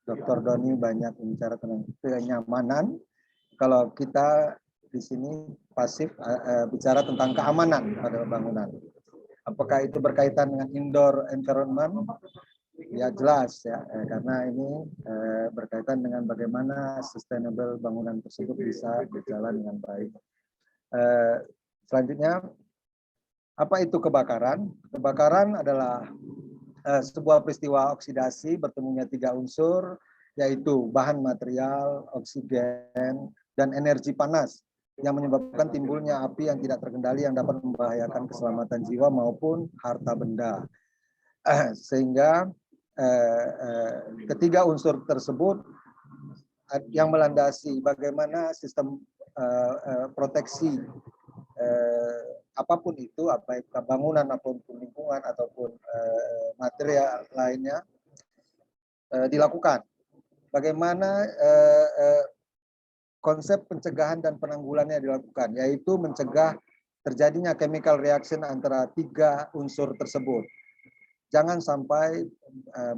Dr. Doni banyak bicara tentang kenyamanan, kalau kita di sini pasif bicara tentang keamanan pada bangunan. Apakah itu berkaitan dengan indoor environment? Ya jelas ya, karena ini berkaitan dengan bagaimana sustainable bangunan tersebut bisa berjalan dengan baik. Selanjutnya, apa itu kebakaran? Kebakaran adalah sebuah peristiwa oksidasi bertemunya 3 unsur, yaitu bahan material, oksigen, dan energi panas yang menyebabkan timbulnya api yang tidak terkendali yang dapat membahayakan keselamatan jiwa maupun harta benda. Sehingga ketiga unsur tersebut yang melandasi bagaimana sistem proteksi apapun itu, baik bangunan maupun lingkungan ataupun material lainnya dilakukan. Bagaimana konsep pencegahan dan penanggulannya dilakukan, yaitu mencegah terjadinya chemical reaction antara 3 unsur tersebut. Jangan sampai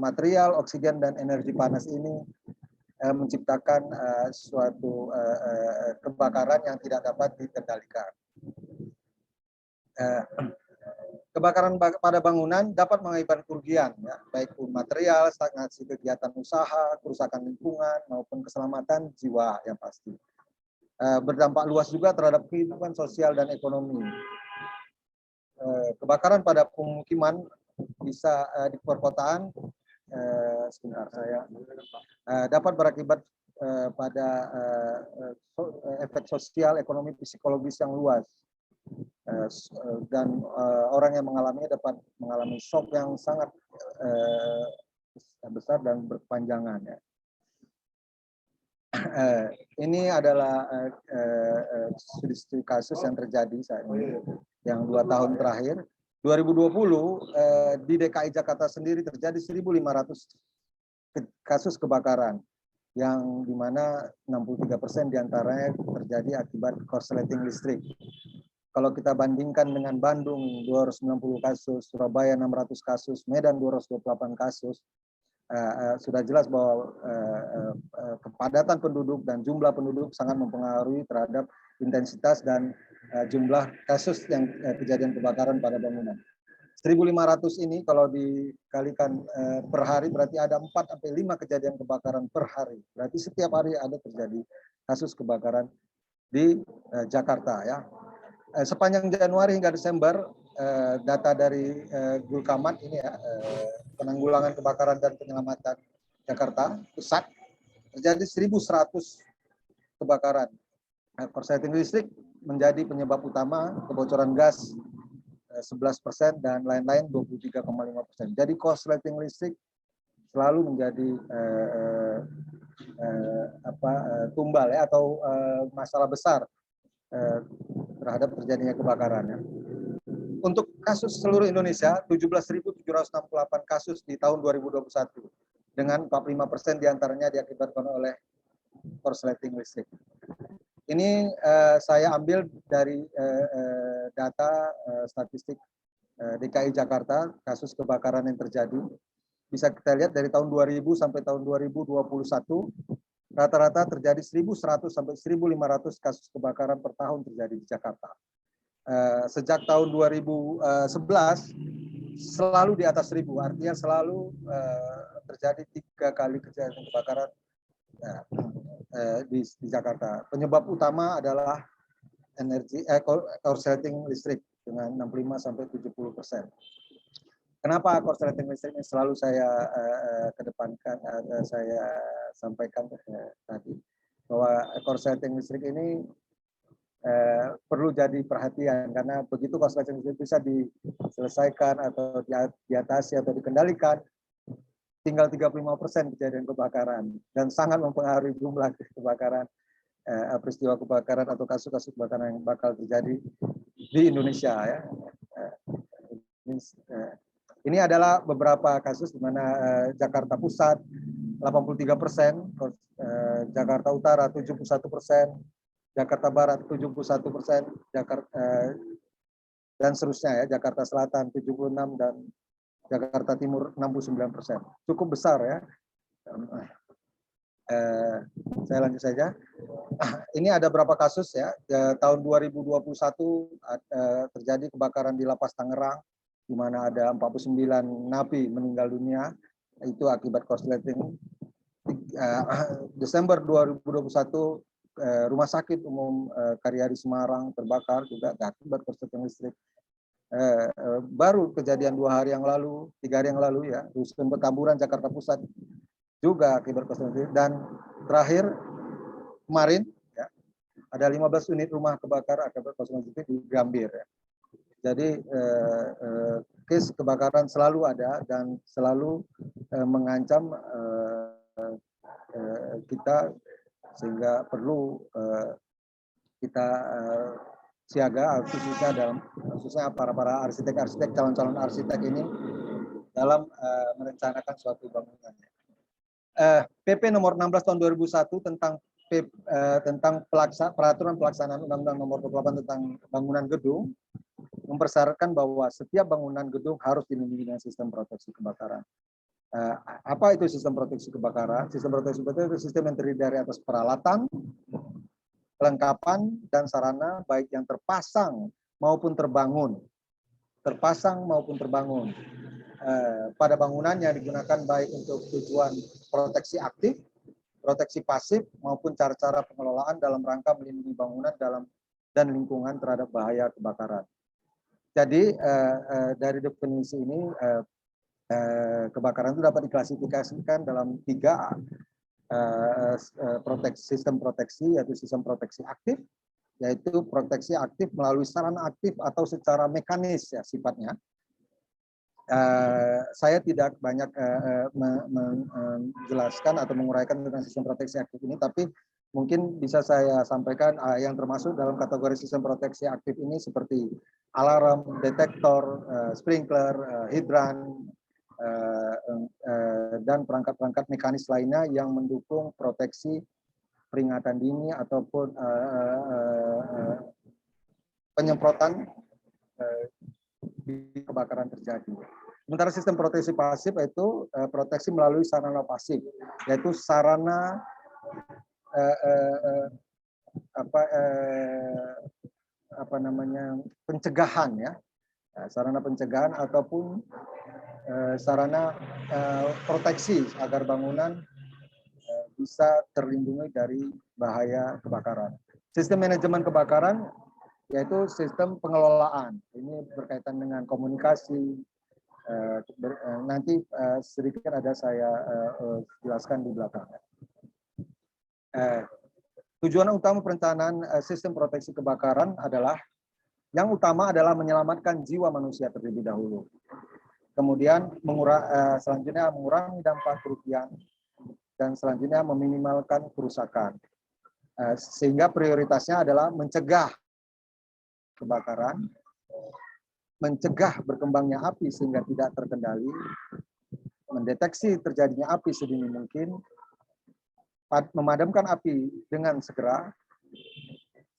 material, oksigen, dan energi panas ini menciptakan suatu kebakaran yang tidak dapat dikendalikan. Kebakaran pada bangunan dapat mengakibatkan kerugian, ya, baik material, stagnasi kegiatan usaha, kerusakan lingkungan, maupun keselamatan jiwa yang pasti. Berdampak luas juga terhadap kehidupan sosial dan ekonomi. Kebakaran pada pemukiman bisa di perkotaan, sebentar saya, dapat berakibat pada efek sosial, ekonomi, psikologis yang luas. Dan orang yang mengalaminya dapat mengalami shock yang sangat besar dan berkepanjangan. Ya. Ini adalah studi kasus yang terjadi saat ini, yang 2 tahun terakhir. 2020 di DKI Jakarta sendiri terjadi 1.500 kasus kebakaran, yang dimana 63% diantaranya terjadi akibat korsleting listrik. Kalau kita bandingkan dengan Bandung 290 kasus, Surabaya 600 kasus, Medan 228 kasus, sudah jelas bahwa kepadatan penduduk dan jumlah penduduk sangat mempengaruhi terhadap intensitas dan jumlah kasus yang kejadian kebakaran pada bangunan. 1.500 ini kalau dikalikan per hari berarti ada 4-5 kejadian kebakaran per hari. Berarti setiap hari ada terjadi kasus kebakaran di Jakarta ya. Sepanjang Januari hingga Desember, data dari Gulkamat ini ya, penanggulangan kebakaran dan penyelamatan Jakarta Pusat, terjadi 1.100 kebakaran. Korsleting listrik menjadi penyebab utama, kebocoran gas 11% dan lain-lain 23,5%. Jadi korsleting listrik selalu menjadi tumbal ya, atau masalah besar terhadap terjadinya kebakaran. Ya. Untuk kasus seluruh Indonesia, 17.768 kasus di tahun 2021, dengan 45% diantaranya diakibatkan oleh korsleting listrik. Ini saya ambil dari data statistik DKI Jakarta, kasus kebakaran yang terjadi. Bisa kita lihat dari tahun 2000 sampai tahun 2021, rata-rata terjadi 1.100 sampai 1.500 kasus kebakaran per tahun terjadi di Jakarta. Sejak tahun 2011 selalu di atas 1.000, artinya selalu terjadi 3 kali kejadian kebakaran di Jakarta. Penyebab utama adalah korsleting listrik dengan 65 sampai 70%. Kenapa korsleting listrik ini selalu saya kedepankan, saya sampaikan tadi bahwa korsleting listrik ini perlu jadi perhatian, karena begitu korsleting listrik bisa diselesaikan atau diatasi atau dikendalikan, tinggal 35% kejadian kebakaran, dan sangat mempengaruhi jumlah kebakaran, peristiwa kebakaran atau kasus-kasus kebakaran yang bakal terjadi di Indonesia. Ya. Ini adalah beberapa kasus di mana Jakarta Pusat 83%, Jakarta Utara 71%, Jakarta Barat 71%, dan seterusnya ya, Jakarta Selatan 76% dan Jakarta Timur 69%. Cukup besar ya. Saya lanjut saja. Ini ada berapa kasus ya. Tahun 2021 terjadi kebakaran di Lapas Tangerang, di mana ada 49 napi meninggal dunia, itu akibat korsleting. Desember 2021 Rumah Sakit Umum Karyadi Semarang terbakar juga akibat korsleting listrik. Baru kejadian 2 hari yang lalu, 3 hari yang lalu ya, Rusun Petamburan Jakarta Pusat juga akibat korsleting listrik. Dan terakhir kemarin ya, ada 15 unit rumah kebakar akibat korsleting listrik di Gambir ya. Jadi case kebakaran selalu ada dan selalu mengancam kita, sehingga perlu kita siaga, khususnya para arsitek calon-calon arsitek ini dalam merencanakan suatu bangunan. PP nomor 16 tahun 2001 tentang peraturan pelaksanaan Undang-Undang nomor 28 tentang bangunan gedung mempersyaratkan bahwa setiap bangunan gedung harus dilindungi dengan sistem proteksi kebakaran. Apa itu sistem proteksi kebakaran? Sistem proteksi kebakaran itu sistem yang terdiri dari atas peralatan, kelengkapan, dan sarana baik yang terpasang maupun terbangun. Pada bangunan yang digunakan baik untuk tujuan proteksi aktif, proteksi pasif, maupun cara-cara pengelolaan dalam rangka melindungi bangunan dan lingkungan terhadap bahaya kebakaran. Jadi dari definisi ini kebakaran itu dapat diklasifikasikan dalam 3 sistem proteksi, yaitu sistem proteksi aktif, yaitu proteksi aktif melalui sarana aktif atau secara mekanis ya sifatnya. Saya tidak banyak menjelaskan atau menguraikan tentang sistem proteksi aktif ini, tapi mungkin bisa saya sampaikan yang termasuk dalam kategori sistem proteksi aktif ini seperti alarm, detektor, sprinkler, hidran, dan perangkat-perangkat mekanis lainnya yang mendukung proteksi peringatan dini ataupun penyemprotan di kebakaran terjadi. Sementara sistem proteksi pasif itu proteksi melalui sarana pasif, yaitu sarana pencegahan ya, sarana pencegahan ataupun sarana proteksi agar bangunan bisa terlindungi dari bahaya kebakaran. Sistem manajemen kebakaran yaitu sistem pengelolaan. Ini berkaitan dengan komunikasi. Nanti sedikit ada saya jelaskan di belakang. Tujuan utama perencanaan sistem proteksi kebakaran adalah yang utama adalah menyelamatkan jiwa manusia terlebih dahulu. Kemudian selanjutnya mengurangi dampak kerugian dan selanjutnya meminimalkan kerusakan. Sehingga prioritasnya adalah mencegah kebakaran, mencegah berkembangnya api sehingga tidak terkendali, mendeteksi terjadinya api sedini mungkin, memadamkan api dengan segera,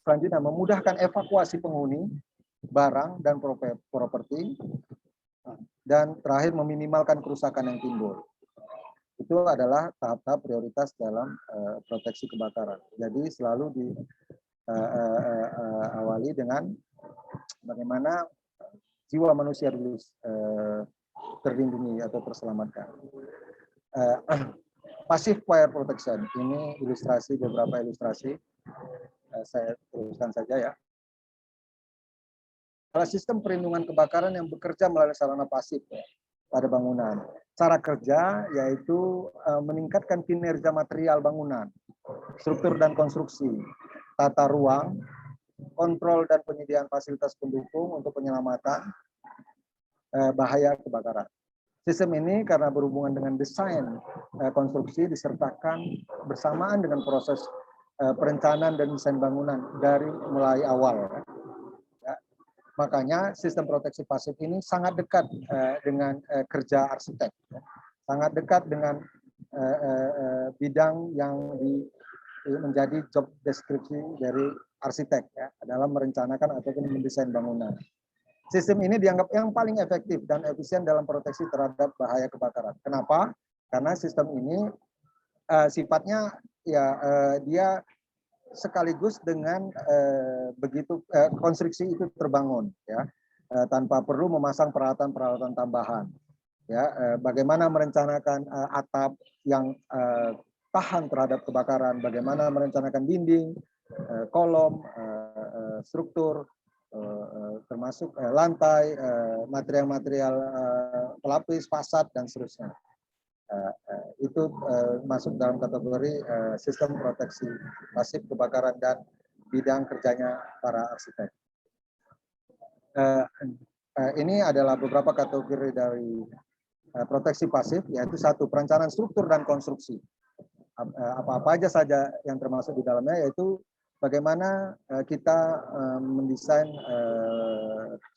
selanjutnya memudahkan evakuasi penghuni, barang, dan properti, dan terakhir meminimalkan kerusakan yang timbul. Itu adalah tahap-tahap prioritas dalam proteksi kebakaran. Jadi selalu diawali dengan bagaimana jiwa manusia dulu terlindungi atau terselamatkan. Passive fire protection, ini ilustrasi, beberapa ilustrasi. Saya teruskan saja ya. Sistem perlindungan kebakaran yang bekerja melalui sarana pasif ya, pada bangunan. Cara kerja yaitu meningkatkan kinerja material bangunan, struktur dan konstruksi, tata ruang, kontrol dan penyediaan fasilitas pendukung untuk penyelamatan bahaya kebakaran. Sistem ini karena berhubungan dengan desain konstruksi disertakan bersamaan dengan proses perencanaan dan desain bangunan dari mulai awal. Ya. Makanya sistem proteksi pasif ini sangat dekat dengan kerja arsitek, ya. Sangat dekat dengan bidang yang menjadi job deskripsi dari arsitek ya, dalam merencanakan ataupun mendesain bangunan. Sistem ini dianggap yang paling efektif dan efisien dalam proteksi terhadap bahaya kebakaran. Kenapa? Karena sistem ini sifatnya ya dia sekaligus dengan begitu konstruksi itu terbangun ya tanpa perlu memasang peralatan-peralatan tambahan ya bagaimana merencanakan atap yang tahan terhadap kebakaran, bagaimana merencanakan dinding, kolom, struktur, termasuk lantai, material-material pelapis, fasad dan seterusnya. Itu masuk dalam kategori sistem proteksi pasif kebakaran dan bidang kerjanya para arsitek. Ini adalah beberapa kategori dari proteksi pasif, yaitu satu, perencanaan struktur dan konstruksi. Apa-apa aja saja yang termasuk di dalamnya, yaitu bagaimana kita mendesain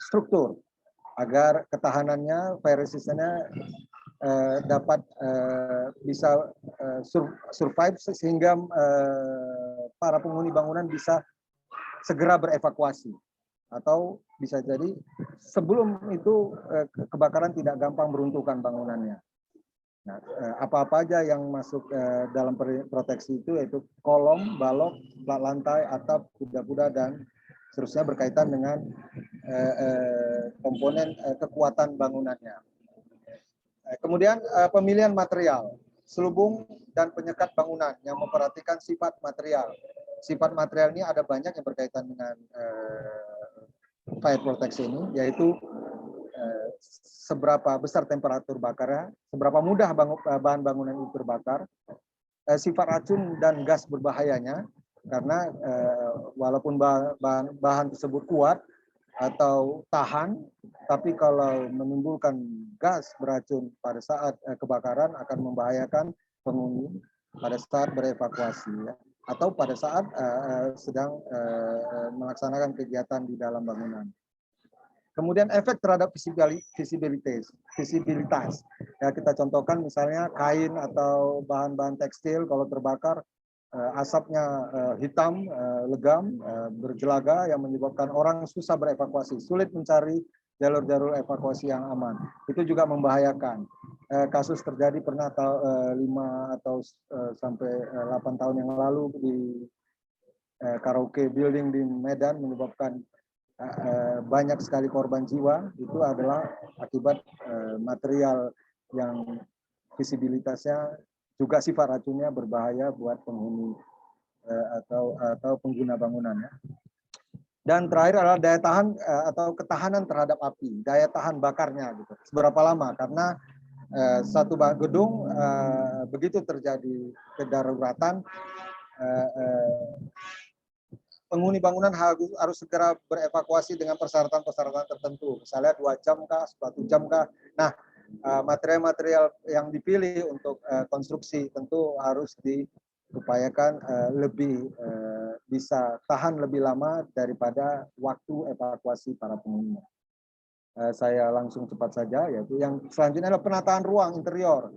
struktur agar ketahanannya, fire resistance-nya dapat bisa survive sehingga para penghuni bangunan bisa segera berevakuasi atau bisa jadi sebelum itu kebakaran tidak gampang meruntuhkan bangunannya. Nah, apa-apa aja yang masuk dalam proteksi itu yaitu kolom, balok, plat lantai, atap, kuda-kuda dan seterusnya berkaitan dengan komponen kekuatan bangunannya. Kemudian pemilihan material, selubung dan penyekat bangunan yang memperhatikan sifat material. Sifat material ini ada banyak yang berkaitan dengan fire protection ini, yaitu seberapa besar temperatur bakarnya, seberapa mudah bahan bangunan itu terbakar, sifat racun dan gas berbahayanya, karena walaupun bahan tersebut kuat atau tahan, tapi kalau menimbulkan gas beracun pada saat kebakaran akan membahayakan penghuni pada saat berevakuasi ya, atau pada saat sedang melaksanakan kegiatan di dalam bangunan. Kemudian efek terhadap visibilitas. Ya, kita contohkan misalnya kain atau bahan-bahan tekstil kalau terbakar asapnya hitam, legam, berjelaga yang menyebabkan orang susah berevakuasi, sulit mencari jalur-jalur evakuasi yang aman. Itu juga membahayakan. Kasus terjadi pernah 5 atau sampai 8 tahun yang lalu di karaoke building di Medan menyebabkan banyak sekali korban jiwa. Itu adalah akibat material yang visibilitasnya juga sifat racunnya berbahaya buat penghuni atau pengguna bangunan ya. Dan terakhir adalah daya tahan atau ketahanan terhadap api, daya tahan bakarnya gitu. Seberapa lama? Karena satu gedung begitu terjadi kedaruratan, penghuni bangunan harus segera berevakuasi dengan persyaratan-persyaratan tertentu. Misalnya 2 jam kah, 1 jam kah. Nah, material-material yang dipilih untuk konstruksi tentu harus upayakan lebih bisa tahan lebih lama daripada waktu evakuasi para penghuninya. Saya langsung cepat saja, yaitu yang selanjutnya adalah penataan ruang interior,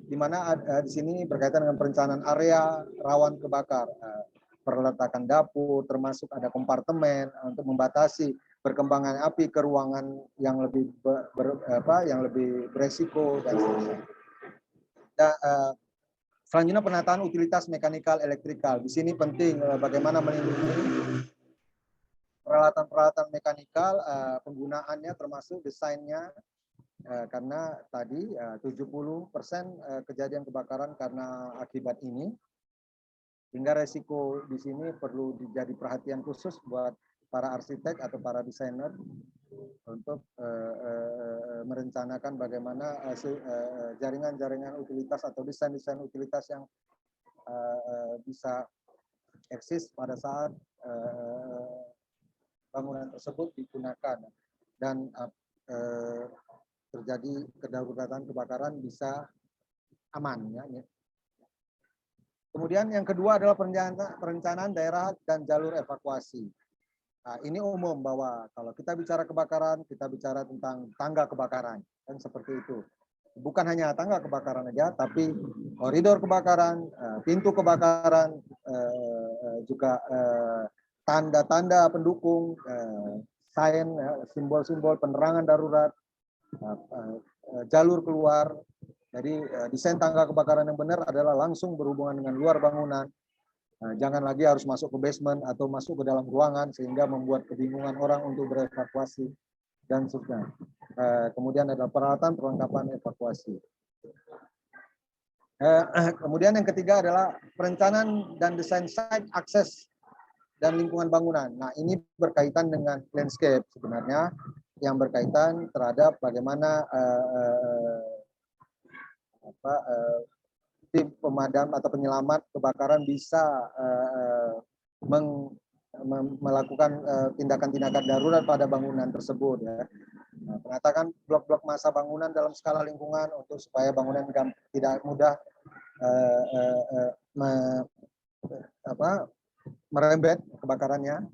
di mana di sini berkaitan dengan perencanaan area rawan kebakar, perletakan dapur, termasuk ada kompartemen untuk membatasi perkembangan api ke ruangan yang lebih yang lebih beresiko dan seterusnya. Dan, selanjutnya penataan utilitas mekanikal elektrikal. Di sini penting bagaimana melindungi peralatan-peralatan mekanikal, penggunaannya termasuk desainnya, karena tadi 70% kejadian kebakaran karena akibat ini, sehingga resiko di sini perlu jadi perhatian khusus buat para arsitek atau para desainer untuk merencanakan bagaimana jaringan-jaringan utilitas atau desain-desain utilitas yang bisa eksis pada saat bangunan tersebut digunakan dan terjadi kedaruratan kebakaran bisa aman ya. Kemudian yang kedua adalah perencanaan daerah dan jalur evakuasi. Nah, ini umum bahwa kalau kita bicara kebakaran, kita bicara tentang tangga kebakaran, kan seperti itu. Bukan hanya tangga kebakaran aja, tapi koridor kebakaran, pintu kebakaran, juga tanda-tanda pendukung, sign, simbol-simbol penerangan darurat, jalur keluar. Jadi desain tangga kebakaran yang benar adalah langsung berhubungan dengan luar bangunan. Jangan lagi harus masuk ke basement atau masuk ke dalam ruangan sehingga membuat kebingungan orang untuk berevakuasi dan seterusnya. Kemudian ada peralatan perlengkapan evakuasi. Kemudian yang ketiga adalah perencanaan dan desain site akses dan lingkungan bangunan. Nah, ini berkaitan dengan landscape sebenarnya, yang berkaitan terhadap bagaimana tim pemadam atau penyelamat kebakaran bisa melakukan tindakan-tindakan darurat pada bangunan tersebut. Ya. Nah, mengatakan blok-blok massa bangunan dalam skala lingkungan untuk supaya bangunan tidak mudah merembet kebakarannya.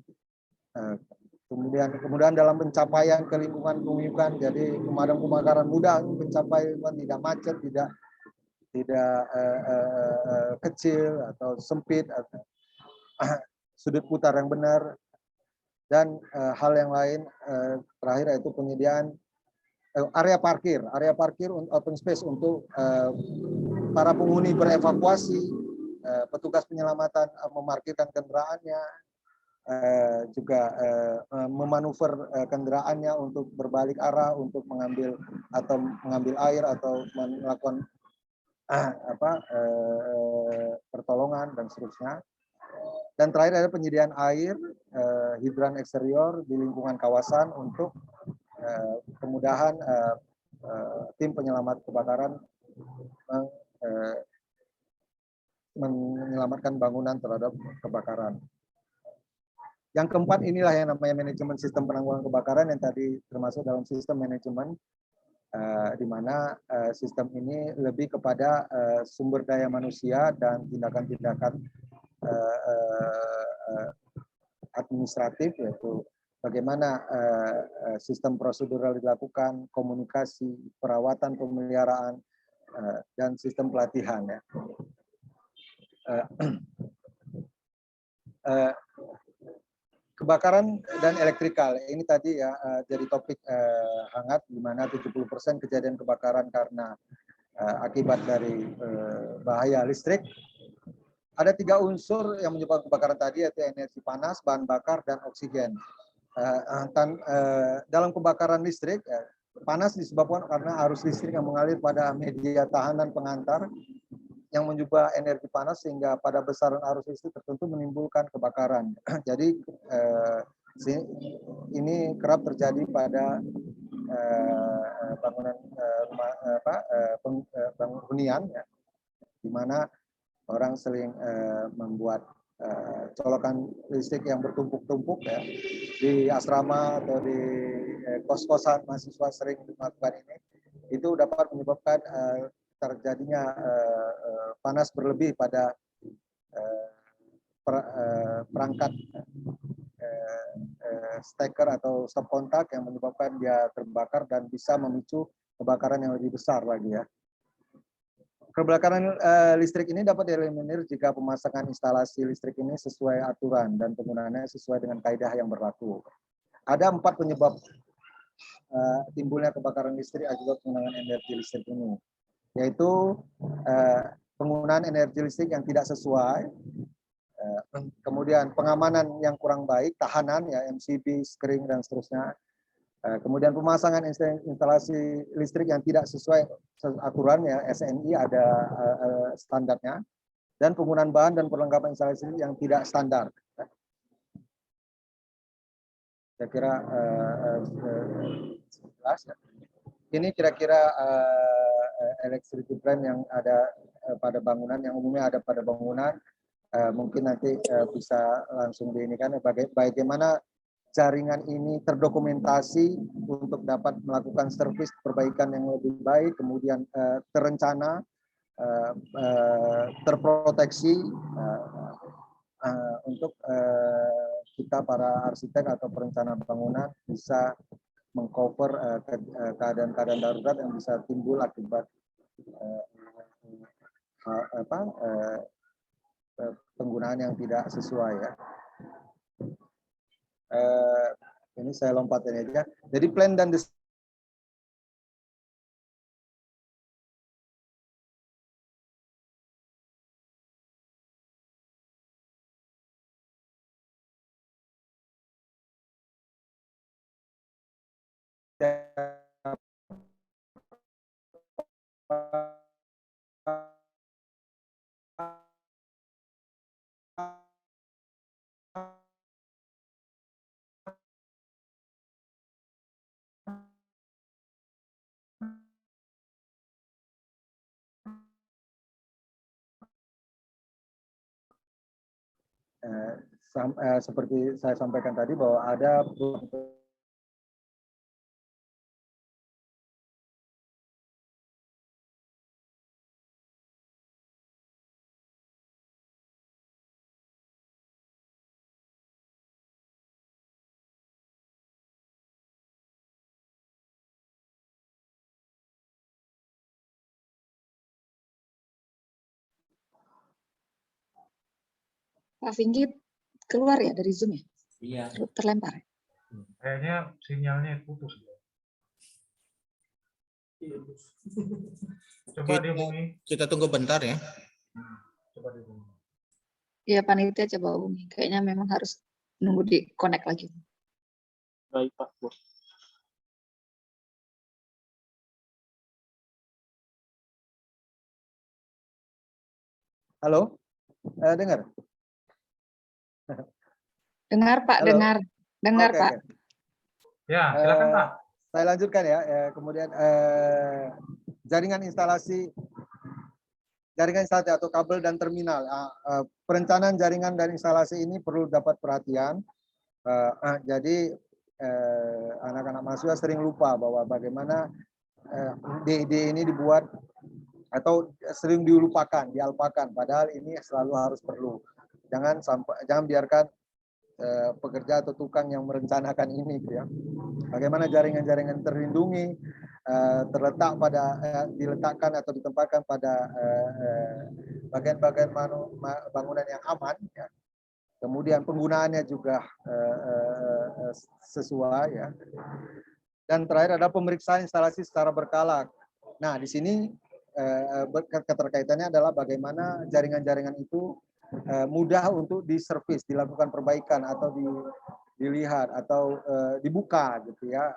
Kemudian dalam pencapaian ke lingkungan pemuyukan, jadi pemadam kebakaran mudah mencapai lingkungan, tidak macet, tidak kecil atau sempit, atau sudut putar yang benar, dan hal yang lain terakhir yaitu penyediaan area parkir open space untuk para penghuni berevakuasi, petugas penyelamatan memarkirkan kendaraannya, juga memanuver kendaraannya untuk berbalik arah untuk mengambil air atau melakukan pertolongan dan seterusnya. Dan terakhir ada penyediaan air, hidran eksterior di lingkungan kawasan untuk kemudahan tim penyelamat kebakaran menyelamatkan bangunan terhadap kebakaran. Yang keempat inilah yang namanya manajemen sistem penanggulangan kebakaran yang tadi termasuk dalam sistem manajemen, di mana sistem ini lebih kepada sumber daya manusia dan tindakan-tindakan administratif, yaitu bagaimana sistem prosedural dilakukan, komunikasi, perawatan, pemeliharaan, dan sistem pelatihan. Ya. Kebakaran dan elektrikal, ini tadi ya jadi topik hangat, di mana 70% kejadian kebakaran karena akibat dari bahaya listrik. Ada 3 unsur yang menyebabkan kebakaran tadi, yaitu energi panas, bahan bakar, dan oksigen. Dalam kebakaran listrik, panas disebabkan karena arus listrik yang mengalir pada media tahanan pengantar yang menyubah energi panas sehingga pada besaran arus listrik tertentu menimbulkan kebakaran. Jadi ini kerap terjadi pada bangunan bangunan hunian, ya, di mana orang sering membuat colokan listrik yang bertumpuk-tumpuk, ya, di asrama atau di kos-kosan mahasiswa sering melakukan ini. Itu dapat menyebabkan terjadinya panas berlebih pada perangkat steker atau stop kontak yang menyebabkan dia terbakar dan bisa memicu kebakaran yang lebih besar lagi ya. Kebakaran listrik ini dapat dieliminir jika pemasangan instalasi listrik ini sesuai aturan dan penggunaannya sesuai dengan kaidah yang berlaku. Ada 4 penyebab timbulnya kebakaran listrik akibat penggunaan energi listrik ini, yaitu penggunaan energi listrik yang tidak sesuai, kemudian pengamanan yang kurang baik, tahanan ya MCB, skring dan seterusnya. Kemudian pemasangan instalasi listrik yang tidak sesuai aturan ya SNI ada standarnya, dan penggunaan bahan dan perlengkapan instalasi yang tidak standar. Saya kira jelas ya. Ini kira-kira electricity plan yang ada pada bangunan, yang umumnya ada pada bangunan. Mungkin nanti bisa langsung diinikan bagaimana jaringan ini terdokumentasi untuk dapat melakukan servis perbaikan yang lebih baik, kemudian terencana, terproteksi untuk kita para arsitek atau perencana bangunan bisa mengcover keadaan-keadaan darurat yang bisa timbul akibat penggunaan yang tidak sesuai ya. Ini saya lompatin aja. Jadi plan dan desain seperti saya sampaikan tadi bahwa ada Pak Vinky keluar ya dari Zoom ya? Iya. Terlempar. Kayaknya sinyalnya putus. Coba dihubungi. Kita tunggu bentar ya. Coba dihubungi. Iya, panitia coba hubungi. Kayaknya memang harus nunggu di connect lagi. Baik Pak Bos. halo, dengar? Dengar Pak, Halo. dengar. Dengar Oke, Pak. oke. Ya, silakan Pak. Saya lanjutkan ya. Kemudian jaringan instalasi atau kabel dan terminal. Perencanaan jaringan dan instalasi ini perlu dapat perhatian. Jadi anak-anak mahasiswa sering lupa bahwa bagaimana ide ini dibuat atau sering dilupakan, dialpakan. Padahal ini selalu harus perlu. Jangan biarkan pekerja atau tukang yang merencanakan ini, gitu ya. Bagaimana jaringan-jaringan terlindungi, diletakkan atau ditempatkan pada bagian-bagian bangunan yang aman. Ya. Kemudian penggunaannya juga sesuai. Ya. Dan terakhir ada pemeriksaan instalasi secara berkala. Nah, di sini keterkaitannya adalah bagaimana jaringan-jaringan itu mudah untuk diservis, dilakukan perbaikan atau dilihat atau dibuka gitu ya,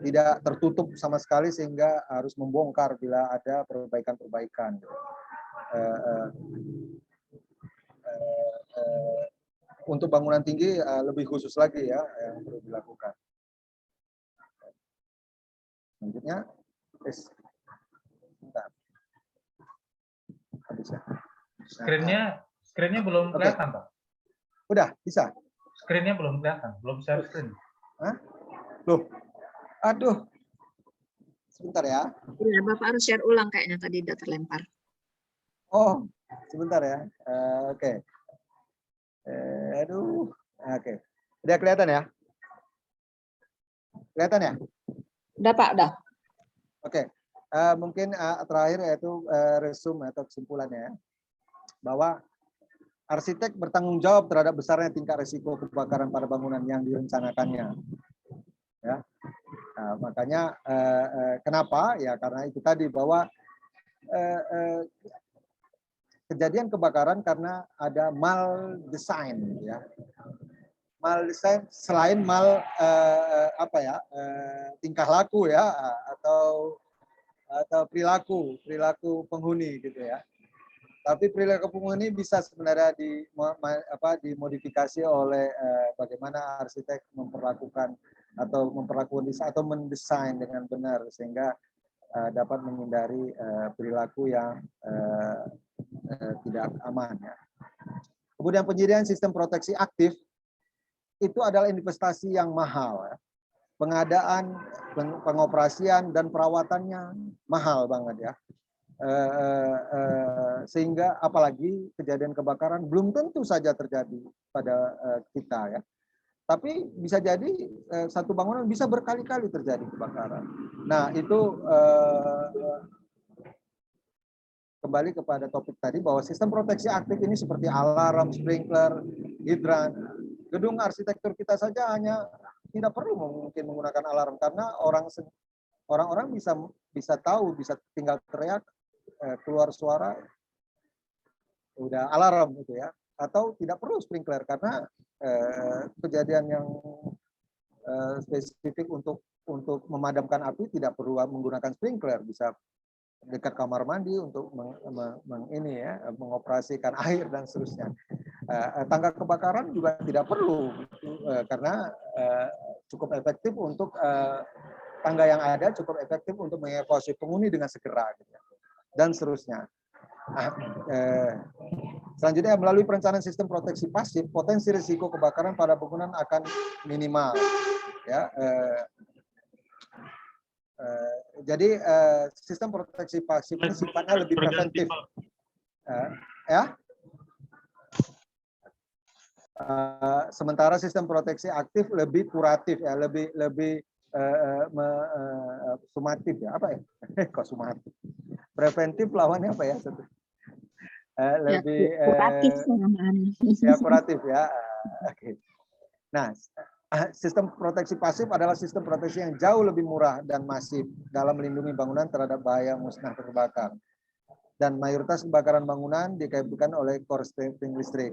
tidak tertutup sama sekali sehingga harus membongkar bila ada perbaikan-perbaikan. Untuk bangunan tinggi lebih khusus lagi ya yang perlu dilakukan. Selanjutnya, habis ya. Screen-nya belum kelihatan, Pak. Udah, bisa? Screen-nya belum kelihatan, belum share screen. Hah? Loh, aduh. Sebentar ya. Iya, Bapak harus share ulang kayaknya tadi udah terlempar. Oh, sebentar ya. Oke. Aduh, oke. Udah kelihatan ya? Kelihatan ya? Udah Pak, udah. Oke. Mungkin terakhir yaitu resume atau kesimpulannya ya, bahwa arsitek bertanggung jawab terhadap besarnya tingkat risiko kebakaran pada bangunan yang direncanakannya. Ya, makanya kenapa? Ya karena itu tadi bahwa kejadian kebakaran karena ada mal desain, ya. Mal desain selain mal tingkah laku ya atau perilaku penghuni gitu ya. Tapi perilaku penghuni bisa sebenarnya dimodifikasi oleh bagaimana arsitek memperlakukan atau mendesain dengan benar sehingga dapat menghindari perilaku yang tidak aman ya. Kemudian penyediaan sistem proteksi aktif itu adalah investasi yang mahal ya. Pengadaan, pengoperasian dan perawatannya mahal banget ya. Sehingga apalagi kejadian kebakaran belum tentu saja terjadi pada kita ya. Tapi bisa jadi satu bangunan bisa berkali-kali terjadi kebakaran. Nah, itu kembali kepada topik tadi bahwa sistem proteksi aktif ini seperti alarm, sprinkler, hidran. Gedung arsitektur kita saja hanya tidak perlu mungkin menggunakan alarm karena orang-orang bisa tahu, bisa tinggal teriak, keluar suara, udah alarm gitu ya. Atau tidak perlu sprinkler karena kejadian yang spesifik untuk memadamkan api tidak perlu menggunakan sprinkler, bisa dekat kamar mandi untuk mengoperasikan air dan seterusnya. Tangga kebakaran juga tidak perlu karena cukup efektif untuk tangga yang ada cukup efektif untuk mengevakuasi penghuni dengan segera gitu, dan seterusnya. Selanjutnya melalui perencanaan sistem proteksi pasif potensi risiko kebakaran pada bangunan akan minimal ya. Jadi sistem proteksi pasif ini sifatnya lebih preventif ya. Sementara sistem proteksi aktif lebih kuratif ya, lebih sumatif ya, apa ya? Kok sumatif? Preventif lawannya apa ya? Lebih kuratif ya, kuratif ya. Oke. Nah, sistem proteksi pasif adalah sistem proteksi yang jauh lebih murah dan masif dalam melindungi bangunan terhadap bahaya musnah terbakar. Dan mayoritas kebakaran bangunan dikaitkan oleh korsleting listrik.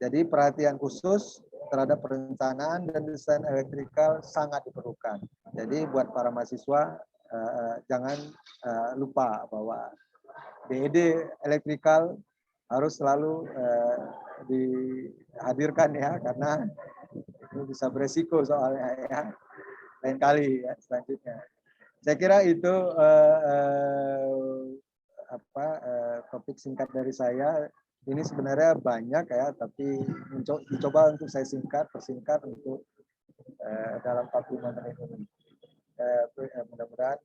Jadi perhatian khusus terhadap perencanaan dan desain elektrikal sangat diperlukan. Jadi buat para mahasiswa jangan lupa bahwa DED elektrikal harus selalu dihadirkan ya, karena itu bisa beresiko soalnya ya. Lain kali ya selanjutnya. Saya kira itu topik singkat dari saya. Ini sebenarnya banyak ya, tapi dicoba untuk saya persingkat untuk dalam 45 menit ini. Mudah-mudahan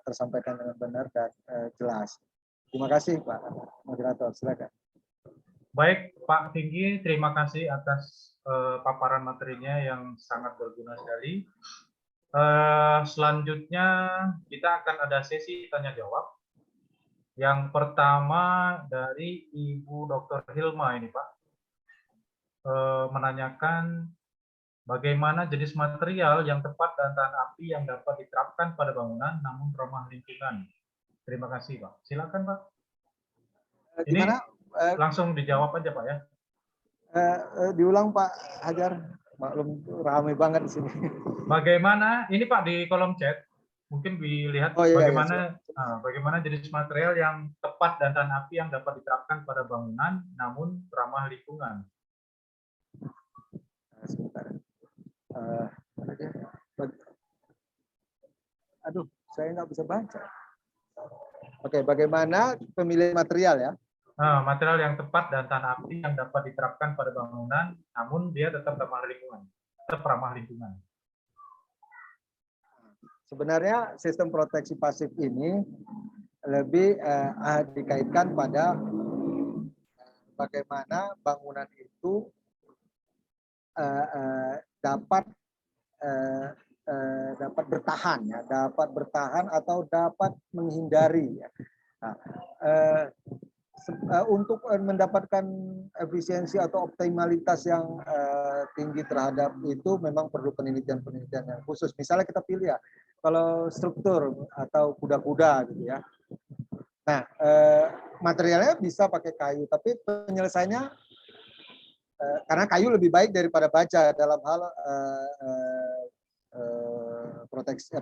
tersampaikan dengan benar dan jelas. Terima kasih Pak Moderator, silakan. Baik Pak Tinggi, terima kasih atas paparan materinya yang sangat berguna sekali. Selanjutnya kita akan ada sesi tanya jawab. Yang pertama dari Ibu Dr. Hilma ini Pak, menanyakan bagaimana jenis material yang tepat dan tahan api yang dapat diterapkan pada bangunan namun ramah lingkungan. Terima kasih Pak. Silakan Pak. Ini langsung dijawab aja Pak ya. Diulang Pak Hajar, maklum ramai banget di sini. Bagaimana, ini Pak di kolom chat, mungkin dilihat bagaimana jenis material yang tepat dan tahan api yang dapat diterapkan pada bangunan namun ramah lingkungan. Sebentar. Aduh, saya nggak bisa baca. Oke, bagaimana pemilihan material ya? Material yang tepat dan tahan api yang dapat diterapkan pada bangunan namun dia tetap ramah lingkungan. Sebenarnya sistem proteksi pasif ini lebih dikaitkan pada bagaimana bangunan itu dapat dapat bertahan ya, dapat bertahan atau dapat menghindari ya. Nah, untuk mendapatkan efisiensi atau optimalitas yang tinggi terhadap itu memang perlu penelitian-penelitian yang khusus. Misalnya kita pilih ya, kalau struktur atau kuda-kuda gitu ya. Nah, materialnya bisa pakai kayu, tapi penyelesaiannya karena kayu lebih baik daripada baja dalam hal proteksi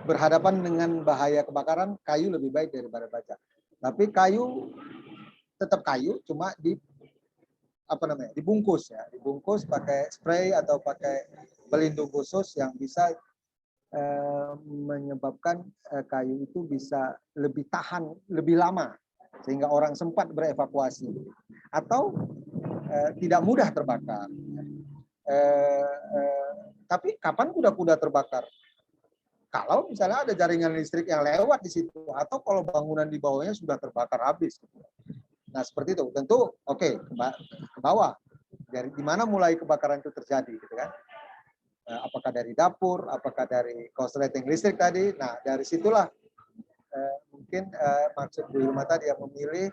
berhadapan dengan bahaya kebakaran, kayu lebih baik daripada baja. Tapi kayu tetap kayu, cuma dibungkus ya, dibungkus pakai spray atau pakai pelindung khusus yang bisa menyebabkan kayu itu bisa lebih tahan lebih lama sehingga orang sempat berevakuasi atau tidak mudah terbakar. Tapi kapan kuda-kuda terbakar? Kalau misalnya ada jaringan listrik yang lewat di situ atau kalau bangunan di bawahnya sudah terbakar habis. Nah, seperti itu. Tentu oke, ke bawah. Dari di mana mulai kebakaran itu terjadi gitu kan? Apakah dari dapur, apakah dari korsleting listrik tadi. Nah, dari situlah mungkin maksud Bu Hilma tadi yang memilih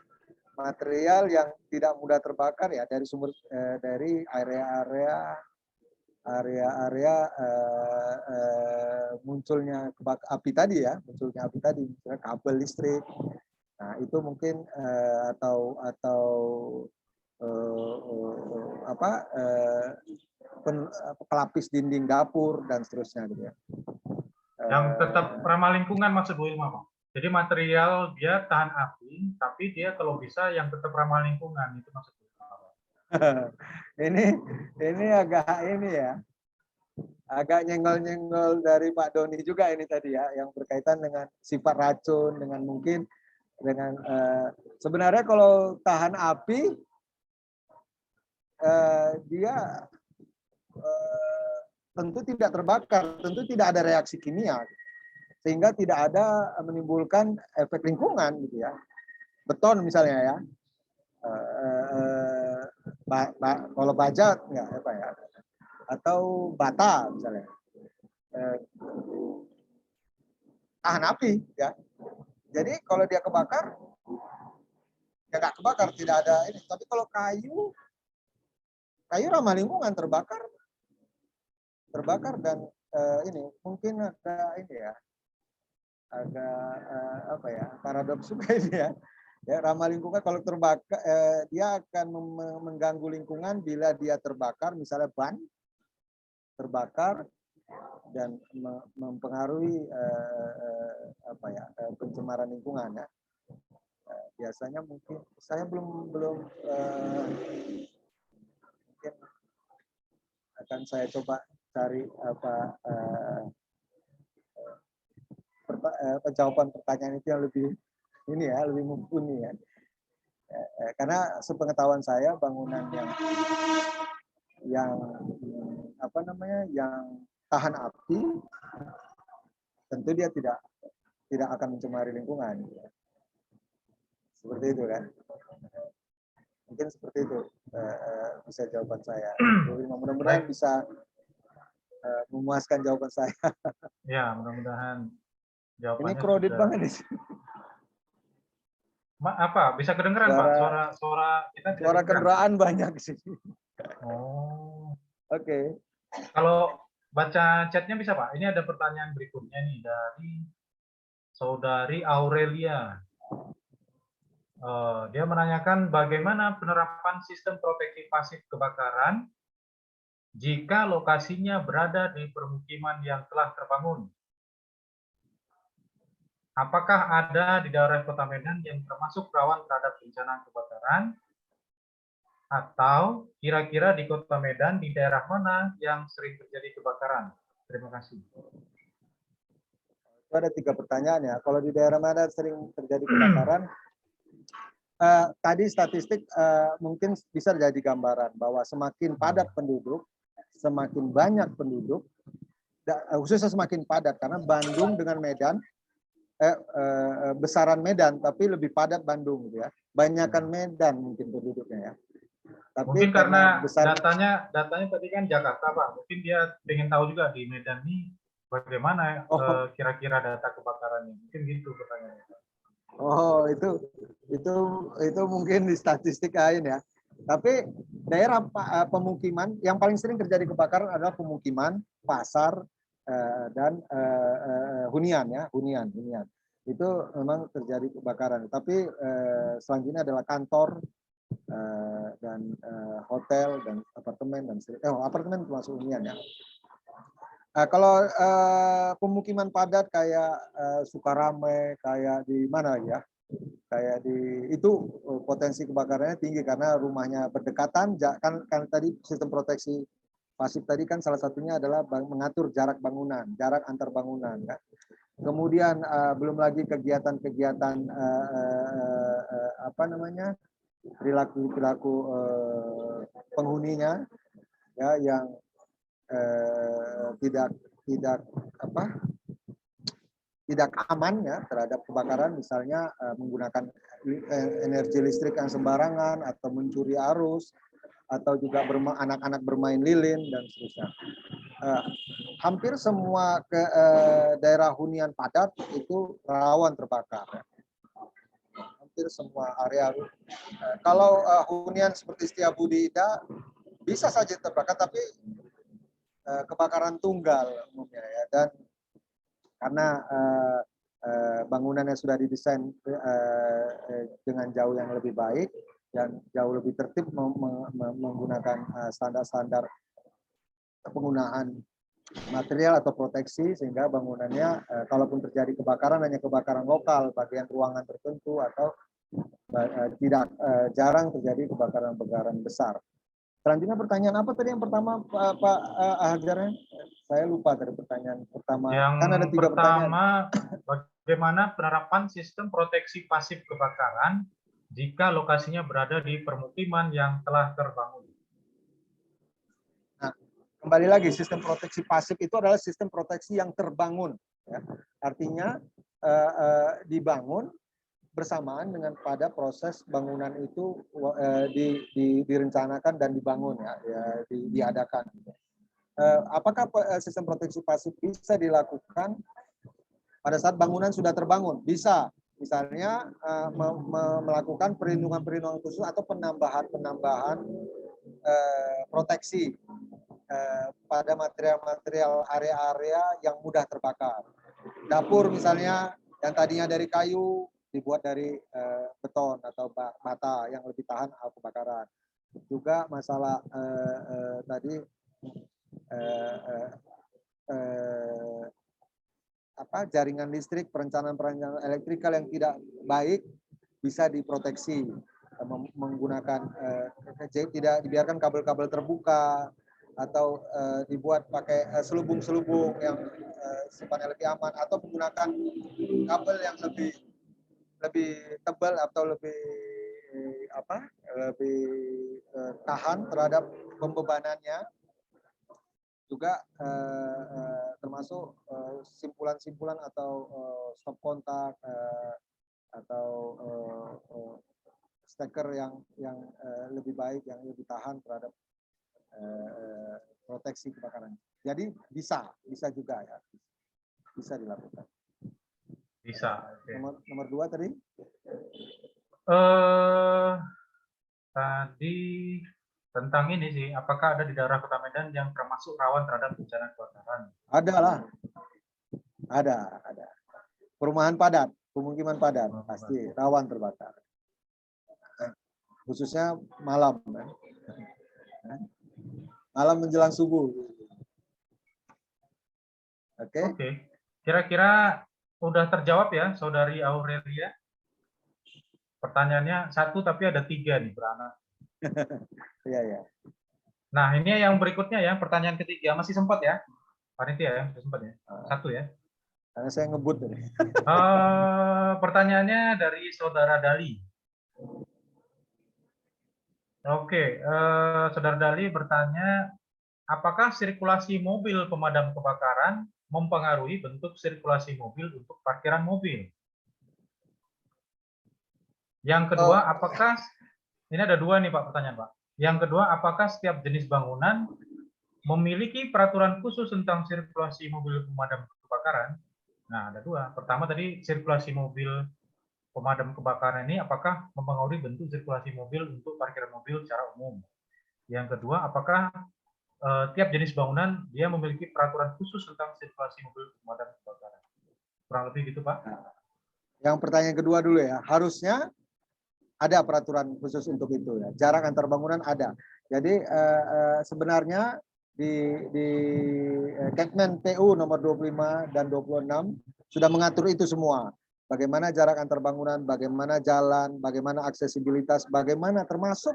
material yang tidak mudah terbakar ya dari sumber dari area-area munculnya api tadi ya, munculnya api tadi, misalnya kabel listrik. Nah, itu mungkin pelapis dinding dapur dan seterusnya gitu ya. Yang tetap ramah lingkungan maksud Bu Ilma, Pak. Jadi material dia tahan api, tapi dia kalau bisa yang tetap ramah lingkungan, itu maksud Bu Ilma, Pak. ini agak agak nyenggol-nyenggol dari Pak Doni juga ini tadi ya, yang berkaitan dengan sifat racun, dengan mungkin dengan sebenarnya kalau tahan api dia tentu tidak terbakar, tentu tidak ada reaksi kimia, sehingga tidak ada menimbulkan efek lingkungan gitu ya. Beton misalnya ya, kalau baja nggak atau bata misalnya tahan api ya. Jadi kalau dia kebakar ya nggak kebakar, tidak ada ini. Tapi kalau kayu ramah lingkungan, terbakar dan ini mungkin ada ini ya, agak paradoks juga ini ya. Ya, ramah lingkungan kalau terbakar dia akan mengganggu lingkungan bila dia terbakar, misalnya ban terbakar dan mempengaruhi pencemaran lingkungan ya. Biasanya mungkin saya belum mungkin akan saya coba cari jawaban pertanyaan itu yang lebih ini ya, lebih mumpuni ya. Karena sepengetahuan saya bangunan yang tahan api tentu dia tidak akan mencemari lingkungan. Seperti itu kan. Mungkin seperti itu bisa jawaban saya. Mudah-mudahan bisa memuaskan jawaban saya. Ya, mudah-mudahan jawabannya. Ini crowded banget di sini. Apa? Bisa kedengeran, Pak? Suara kita suara kendaraan banyak di sini. Oh. Oke. Kalau baca chatnya bisa, Pak? Ini ada pertanyaan berikutnya nih dari Saudari Aurelia. Dia menanyakan bagaimana penerapan sistem proteksi pasif kebakaran jika lokasinya berada di permukiman yang telah terbangun. Apakah ada di daerah Kota Medan yang termasuk rawan terhadap bencana kebakaran? Atau kira-kira di Kota Medan di daerah mana yang sering terjadi kebakaran? Terima kasih. Itu ada 3 pertanyaan ya. Kalau di daerah mana sering terjadi kebakaran? Tadi statistik mungkin bisa jadi gambaran bahwa semakin padat penduduk, semakin banyak penduduk, khususnya semakin padat karena Bandung dengan Medan, besaran Medan tapi lebih padat Bandung gitu ya. Banyakan Medan mungkin penduduknya ya. Tapi Mungkin karena besar datanya tadi kan Jakarta, Pak. Mungkin dia pengen tahu juga di Medan ini bagaimana kira-kira data kebakarannya. Mungkin gitu pertanyaannya. Oh, itu mungkin di statistik lain ya. Tapi daerah pemukiman yang paling sering terjadi kebakaran adalah pemukiman, pasar, dan hunian ya, hunian. Itu memang terjadi kebakaran. Tapi selanjutnya adalah kantor dan hotel dan apartemen dan apartemen termasuk hunian ya. Kalau pemukiman padat kayak Sukarame, kayak di mana ya? Kayak itu potensi kebakarannya tinggi karena rumahnya berdekatan. Kan tadi sistem proteksi pasif tadi kan salah satunya adalah mengatur jarak bangunan, jarak antar bangunan. Ya. Kemudian belum lagi kegiatan-kegiatan apa namanya perilaku penghuninya ya yang tidak aman ya terhadap kebakaran, misalnya menggunakan energi listrik yang sembarangan atau mencuri arus atau juga anak-anak bermain lilin dan seterusnya. Hampir semua daerah hunian padat itu rawan terbakar. Ya. Hampir semua area. Kalau hunian seperti Setiabudi Ida bisa saja terbakar, tapi kebakaran tunggal umumnya ya, dan karena bangunannya sudah didesain dengan jauh yang lebih baik dan jauh lebih tertib menggunakan standar-standar penggunaan material atau proteksi, sehingga bangunannya kalaupun terjadi kebakaran hanya kebakaran lokal bagian ruangan tertentu atau tidak jarang terjadi kebakaran besar. Selanjutnya pertanyaan apa tadi yang pertama Pak Hajarnya? Saya lupa dari pertanyaan pertama. Yang kan ada 3 pertama, pertanyaan. bagaimana penerapan sistem proteksi pasif kebakaran jika lokasinya berada di permukiman yang telah terbangun? Nah, kembali lagi, sistem proteksi pasif itu adalah sistem proteksi yang terbangun. Ya. Artinya dibangun bersamaan dengan pada proses bangunan itu direncanakan dan dibangun ya, diadakan. Apakah sistem proteksi pasif bisa dilakukan pada saat bangunan sudah terbangun? Bisa, misalnya melakukan perlindungan khusus atau penambahan proteksi pada material-material area-area yang mudah terbakar. Dapur misalnya yang tadinya dari kayu dibuat dari beton atau bata yang lebih tahan kebakaran. Juga masalah tadi jaringan listrik, perencanaan elektrikal yang tidak baik bisa diproteksi menggunakan tidak dibiarkan kabel-kabel terbuka atau dibuat pakai selubung-selubung yang sifatnya lebih aman, atau menggunakan kabel yang lebih tebal atau lebih tahan terhadap pembebanannya. Juga termasuk simpulan-simpulan atau stop kontak atau steker yang lebih baik, yang lebih tahan terhadap proteksi kebakaran. Jadi bisa juga ya, bisa dilakukan. Bisa. Okay. Nomor 2 tadi? Tadi tentang ini sih, apakah ada di daerah Kota Medan yang termasuk rawan terhadap bencana kebakaran? Ada lah, ada. Perumahan padat, pemukiman padat pasti rawan terbakar. Khususnya malam, malam menjelang subuh. Oke. Kira-kira udah terjawab ya, Saudari Aurelia? Pertanyaannya 1 tapi ada 3 nih, beranak. Iya. Nah, ini yang berikutnya ya, pertanyaan ketiga. Masih sempat ya, panitia ya, masih sempat ya. 1 ya. Karena saya ngebut tadi. Pertanyaannya dari Saudara Dali. Oke, Saudara Dali bertanya, apakah sirkulasi mobil pemadam kebakaran mempengaruhi bentuk sirkulasi mobil untuk parkiran mobil? Yang kedua, apakah ini ada dua nih Pak pertanyaan Pak. Yang kedua, apakah setiap jenis bangunan memiliki peraturan khusus tentang sirkulasi mobil pemadam kebakaran? Nah, ada dua. Pertama tadi sirkulasi mobil pemadam kebakaran ini apakah mempengaruhi bentuk sirkulasi mobil untuk parkiran mobil secara umum? Yang kedua, apakah tiap jenis bangunan dia memiliki peraturan khusus tentang sirkulasi mobil pemadam kebakaran? Kurang lebih gitu Pak. Yang pertanyaan kedua dulu ya, harusnya ada peraturan khusus untuk itu ya. Jarak antar bangunan ada. Jadi sebenarnya di Kepmen PU nomor 25 dan 26 sudah mengatur itu semua. Bagaimana jarak antar bangunan, bagaimana jalan, bagaimana aksesibilitas, bagaimana termasuk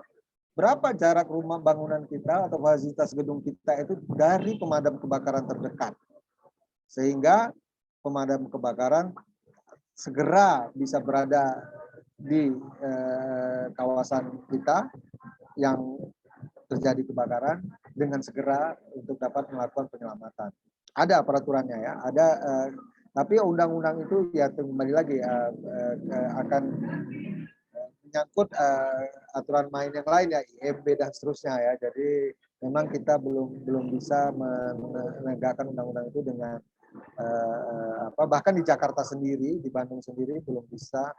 berapa jarak rumah bangunan kita atau fasilitas gedung kita itu dari pemadam kebakaran terdekat. Sehingga pemadam kebakaran segera bisa berada di kawasan kita yang terjadi kebakaran dengan segera untuk dapat melakukan penyelamatan. Ada peraturannya ya, ada tapi undang-undang itu ya kembali lagi akan menyangkut aturan main yang lain ya, IMB dan seterusnya ya. Jadi memang kita belum bisa menegakkan undang-undang itu dengan bahkan di Jakarta sendiri, di Bandung sendiri belum bisa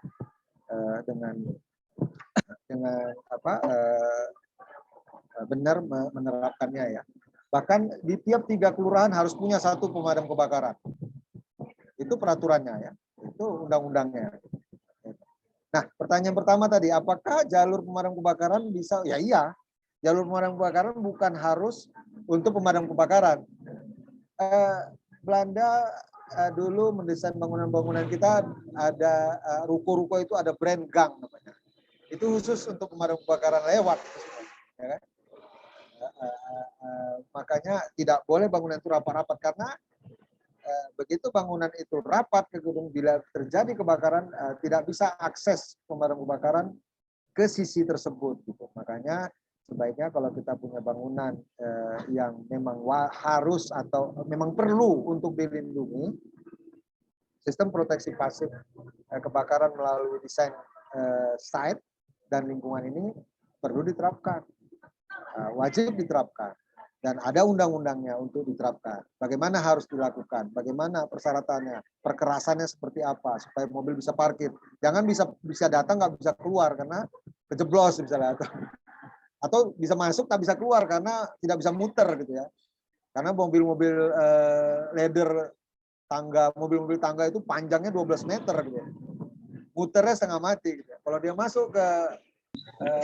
dengan benar menerapkannya ya. Bahkan di tiap 3 kelurahan harus punya 1 pemadam kebakaran. Itu peraturannya ya. Itu undang-undangnya. Nah, pertanyaan pertama tadi, apakah jalur pemadam kebakaran bisa? Ya iya. Jalur pemadam kebakaran bukan harus untuk pemadam kebakaran. Belanda dulu mendesain bangunan-bangunan kita ada ruko-ruko itu ada brand gang namanya. Itu khusus untuk pemadam kebakaran lewat. Ya kan? Makanya tidak boleh bangunan itu rapat-rapat karena begitu bangunan itu rapat ke gedung, bila terjadi kebakaran tidak bisa akses pemadam kebakaran ke sisi tersebut. Gitu. Makanya sebaiknya kalau kita punya bangunan yang memang harus atau memang perlu untuk dilindungi, sistem proteksi pasif kebakaran melalui desain site dan lingkungan ini perlu diterapkan. Wajib diterapkan dan ada undang-undangnya untuk diterapkan. Bagaimana harus dilakukan, bagaimana persyaratannya, perkerasannya seperti apa supaya mobil bisa parkir. Jangan bisa datang nggak bisa keluar karena kejeblos misalnya, atau bisa masuk tak bisa keluar karena tidak bisa muter gitu ya. Karena mobil-mobil ladder tangga, mobil-mobil tangga itu panjangnya 12 meter gitu. Muternya setengah mati gitu. Kalau dia masuk ke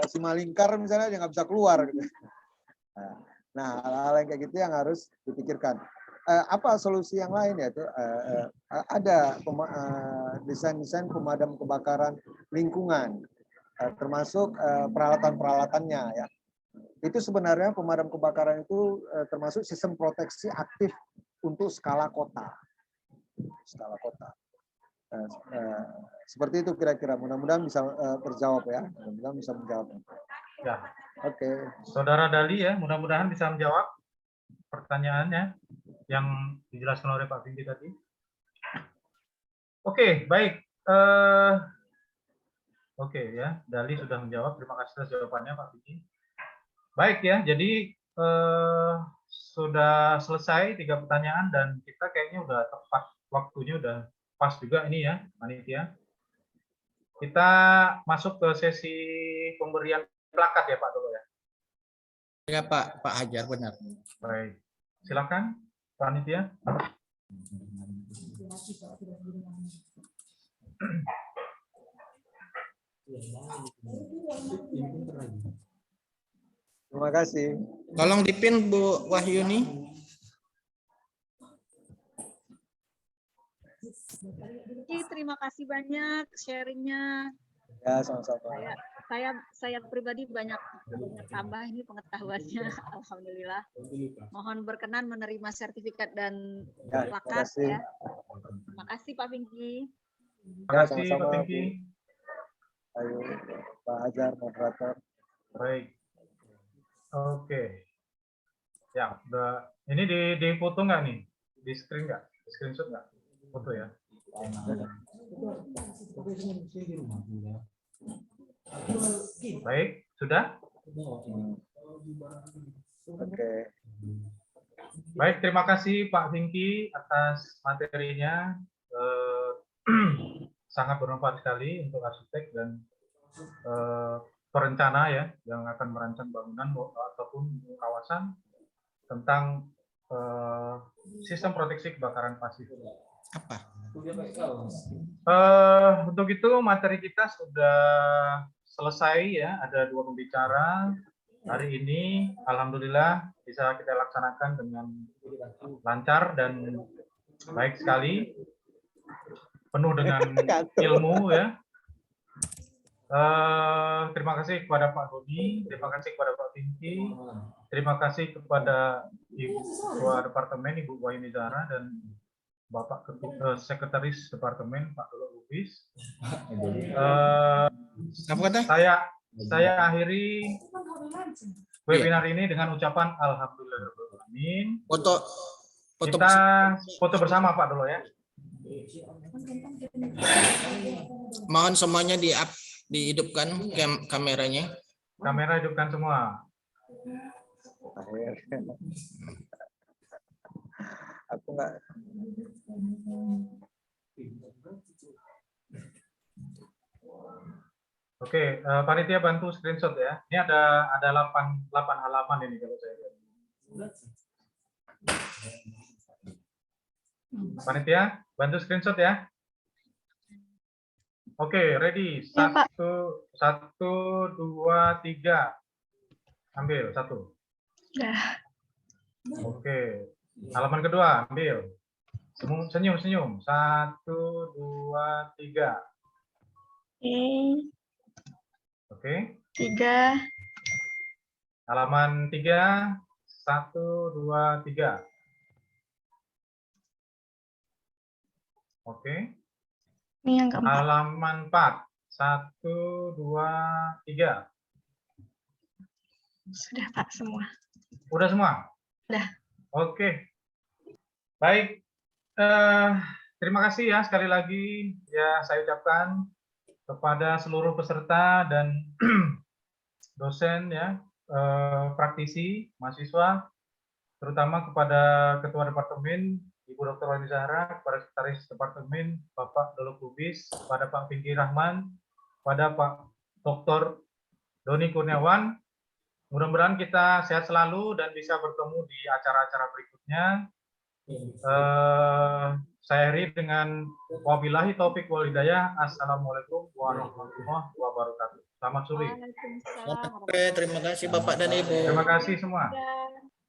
Simalingkar misalnya dia nggak bisa keluar gitu. Nah, hal-hal yang kayak gitu yang harus dipikirkan. Apa solusi yang lain ya? Ada desain-desain pemadam kebakaran lingkungan, termasuk peralatan-peralatannya ya. Itu sebenarnya pemadam kebakaran itu termasuk sistem proteksi aktif untuk skala kota. Skala kota. Seperti itu kira-kira. Mudah-mudahan bisa terjawab ya. Mudah-mudahan bisa menjawab. Ya. Oke. Saudara Dali ya, mudah-mudahan bisa menjawab pertanyaannya yang dijelaskan oleh Pak Pinky tadi. Oke, baik. Oke ya, Dali sudah menjawab. Terima kasih atas jawabannya Pak Pinky. Baik ya, jadi sudah selesai 3 pertanyaan dan kita kayaknya udah tepat waktunya, udah pas juga ini ya, panitia. Kita masuk ke sesi pemberian plakat ya Pak dulu ya. Ya Pak Hajar benar. Baik, silakan panitia. Terima kasih. Tolong dipin Bu Wahyuni. Terima kasih banyak sharingnya. Ya, sama-sama. Saya pribadi banyak tambah ini pengetahuannya. Alhamdulillah. Mohon berkenan menerima sertifikat dan plakat ya. Terima kasih Pak Pinky. Terima kasih Pak Pinky. Ayo Pak Hajar, moderator. Baik. Oke. Ya, udah. Ini di foto nggak nih? Di screen nggak? Di screenshot nggak? Foto ya. Baik, sudah? Oke. Baik, terima kasih Pak Pinky atas materinya. Sangat bermanfaat sekali untuk arsitek dan perencana ya yang akan merancang bangunan ataupun kawasan tentang sistem proteksi kebakaran pasif. Apa? Untuk itu materi kita sudah selesai ya. Ada 2 pembicara hari ini. Alhamdulillah bisa kita laksanakan dengan lancar dan baik sekali, penuh dengan ilmu ya. Terima kasih kepada Pak Doni, terima kasih kepada Pak Pinky, terima kasih kepada Ibu Ketua Departemen Ibu Wahyu Zahra dan Bapak Sekretaris Departemen Pak Dolo Lubis. Apa kata? Saya akhiri webinar ini dengan ucapan alhamdulillahirobbilalamin. Foto Kita foto bersama Pak Dolo ya. mohon semuanya dihidupkan kameranya. Kamera hidupkan semua. Aku nggak. Oke, panitia bantu screenshot ya. Ini ada 8 halaman ini kalau saya lihat. Panitia bantu screenshot ya. Oke, ready. Ya, Pak. 1, 2, 3. Ambil 1. Dah. Oke. Halaman kedua, ambil. Senyum. 1, 2, 3. Oke. 3. Halaman 3, 1, 2, 3. Oke. Ini yang keempat. Halaman 4, 1, 2, 3. Sudah Pak semua. Udah semua? Udah. Oke. Baik. Terima kasih ya sekali lagi ya saya ucapkan kepada seluruh peserta dan dosen ya, praktisi, mahasiswa, terutama kepada Ketua Departemen Ibu Dr. Wahyu Zahra, kepada Sekretaris Departemen Bapak Dolo Lubis, kepada Pak Pinky Rahman, kepada Pak Dr. Doni Kurniawan. Mudah-mudahan kita sehat selalu dan bisa bertemu di acara-acara berikutnya. Saya akhiri dengan wabillahi taufik wal hidayah. Assalamualaikum warahmatullahi wabarakatuh. Selamat sore. Terima kasih Bapak dan Ibu. Terima kasih semua.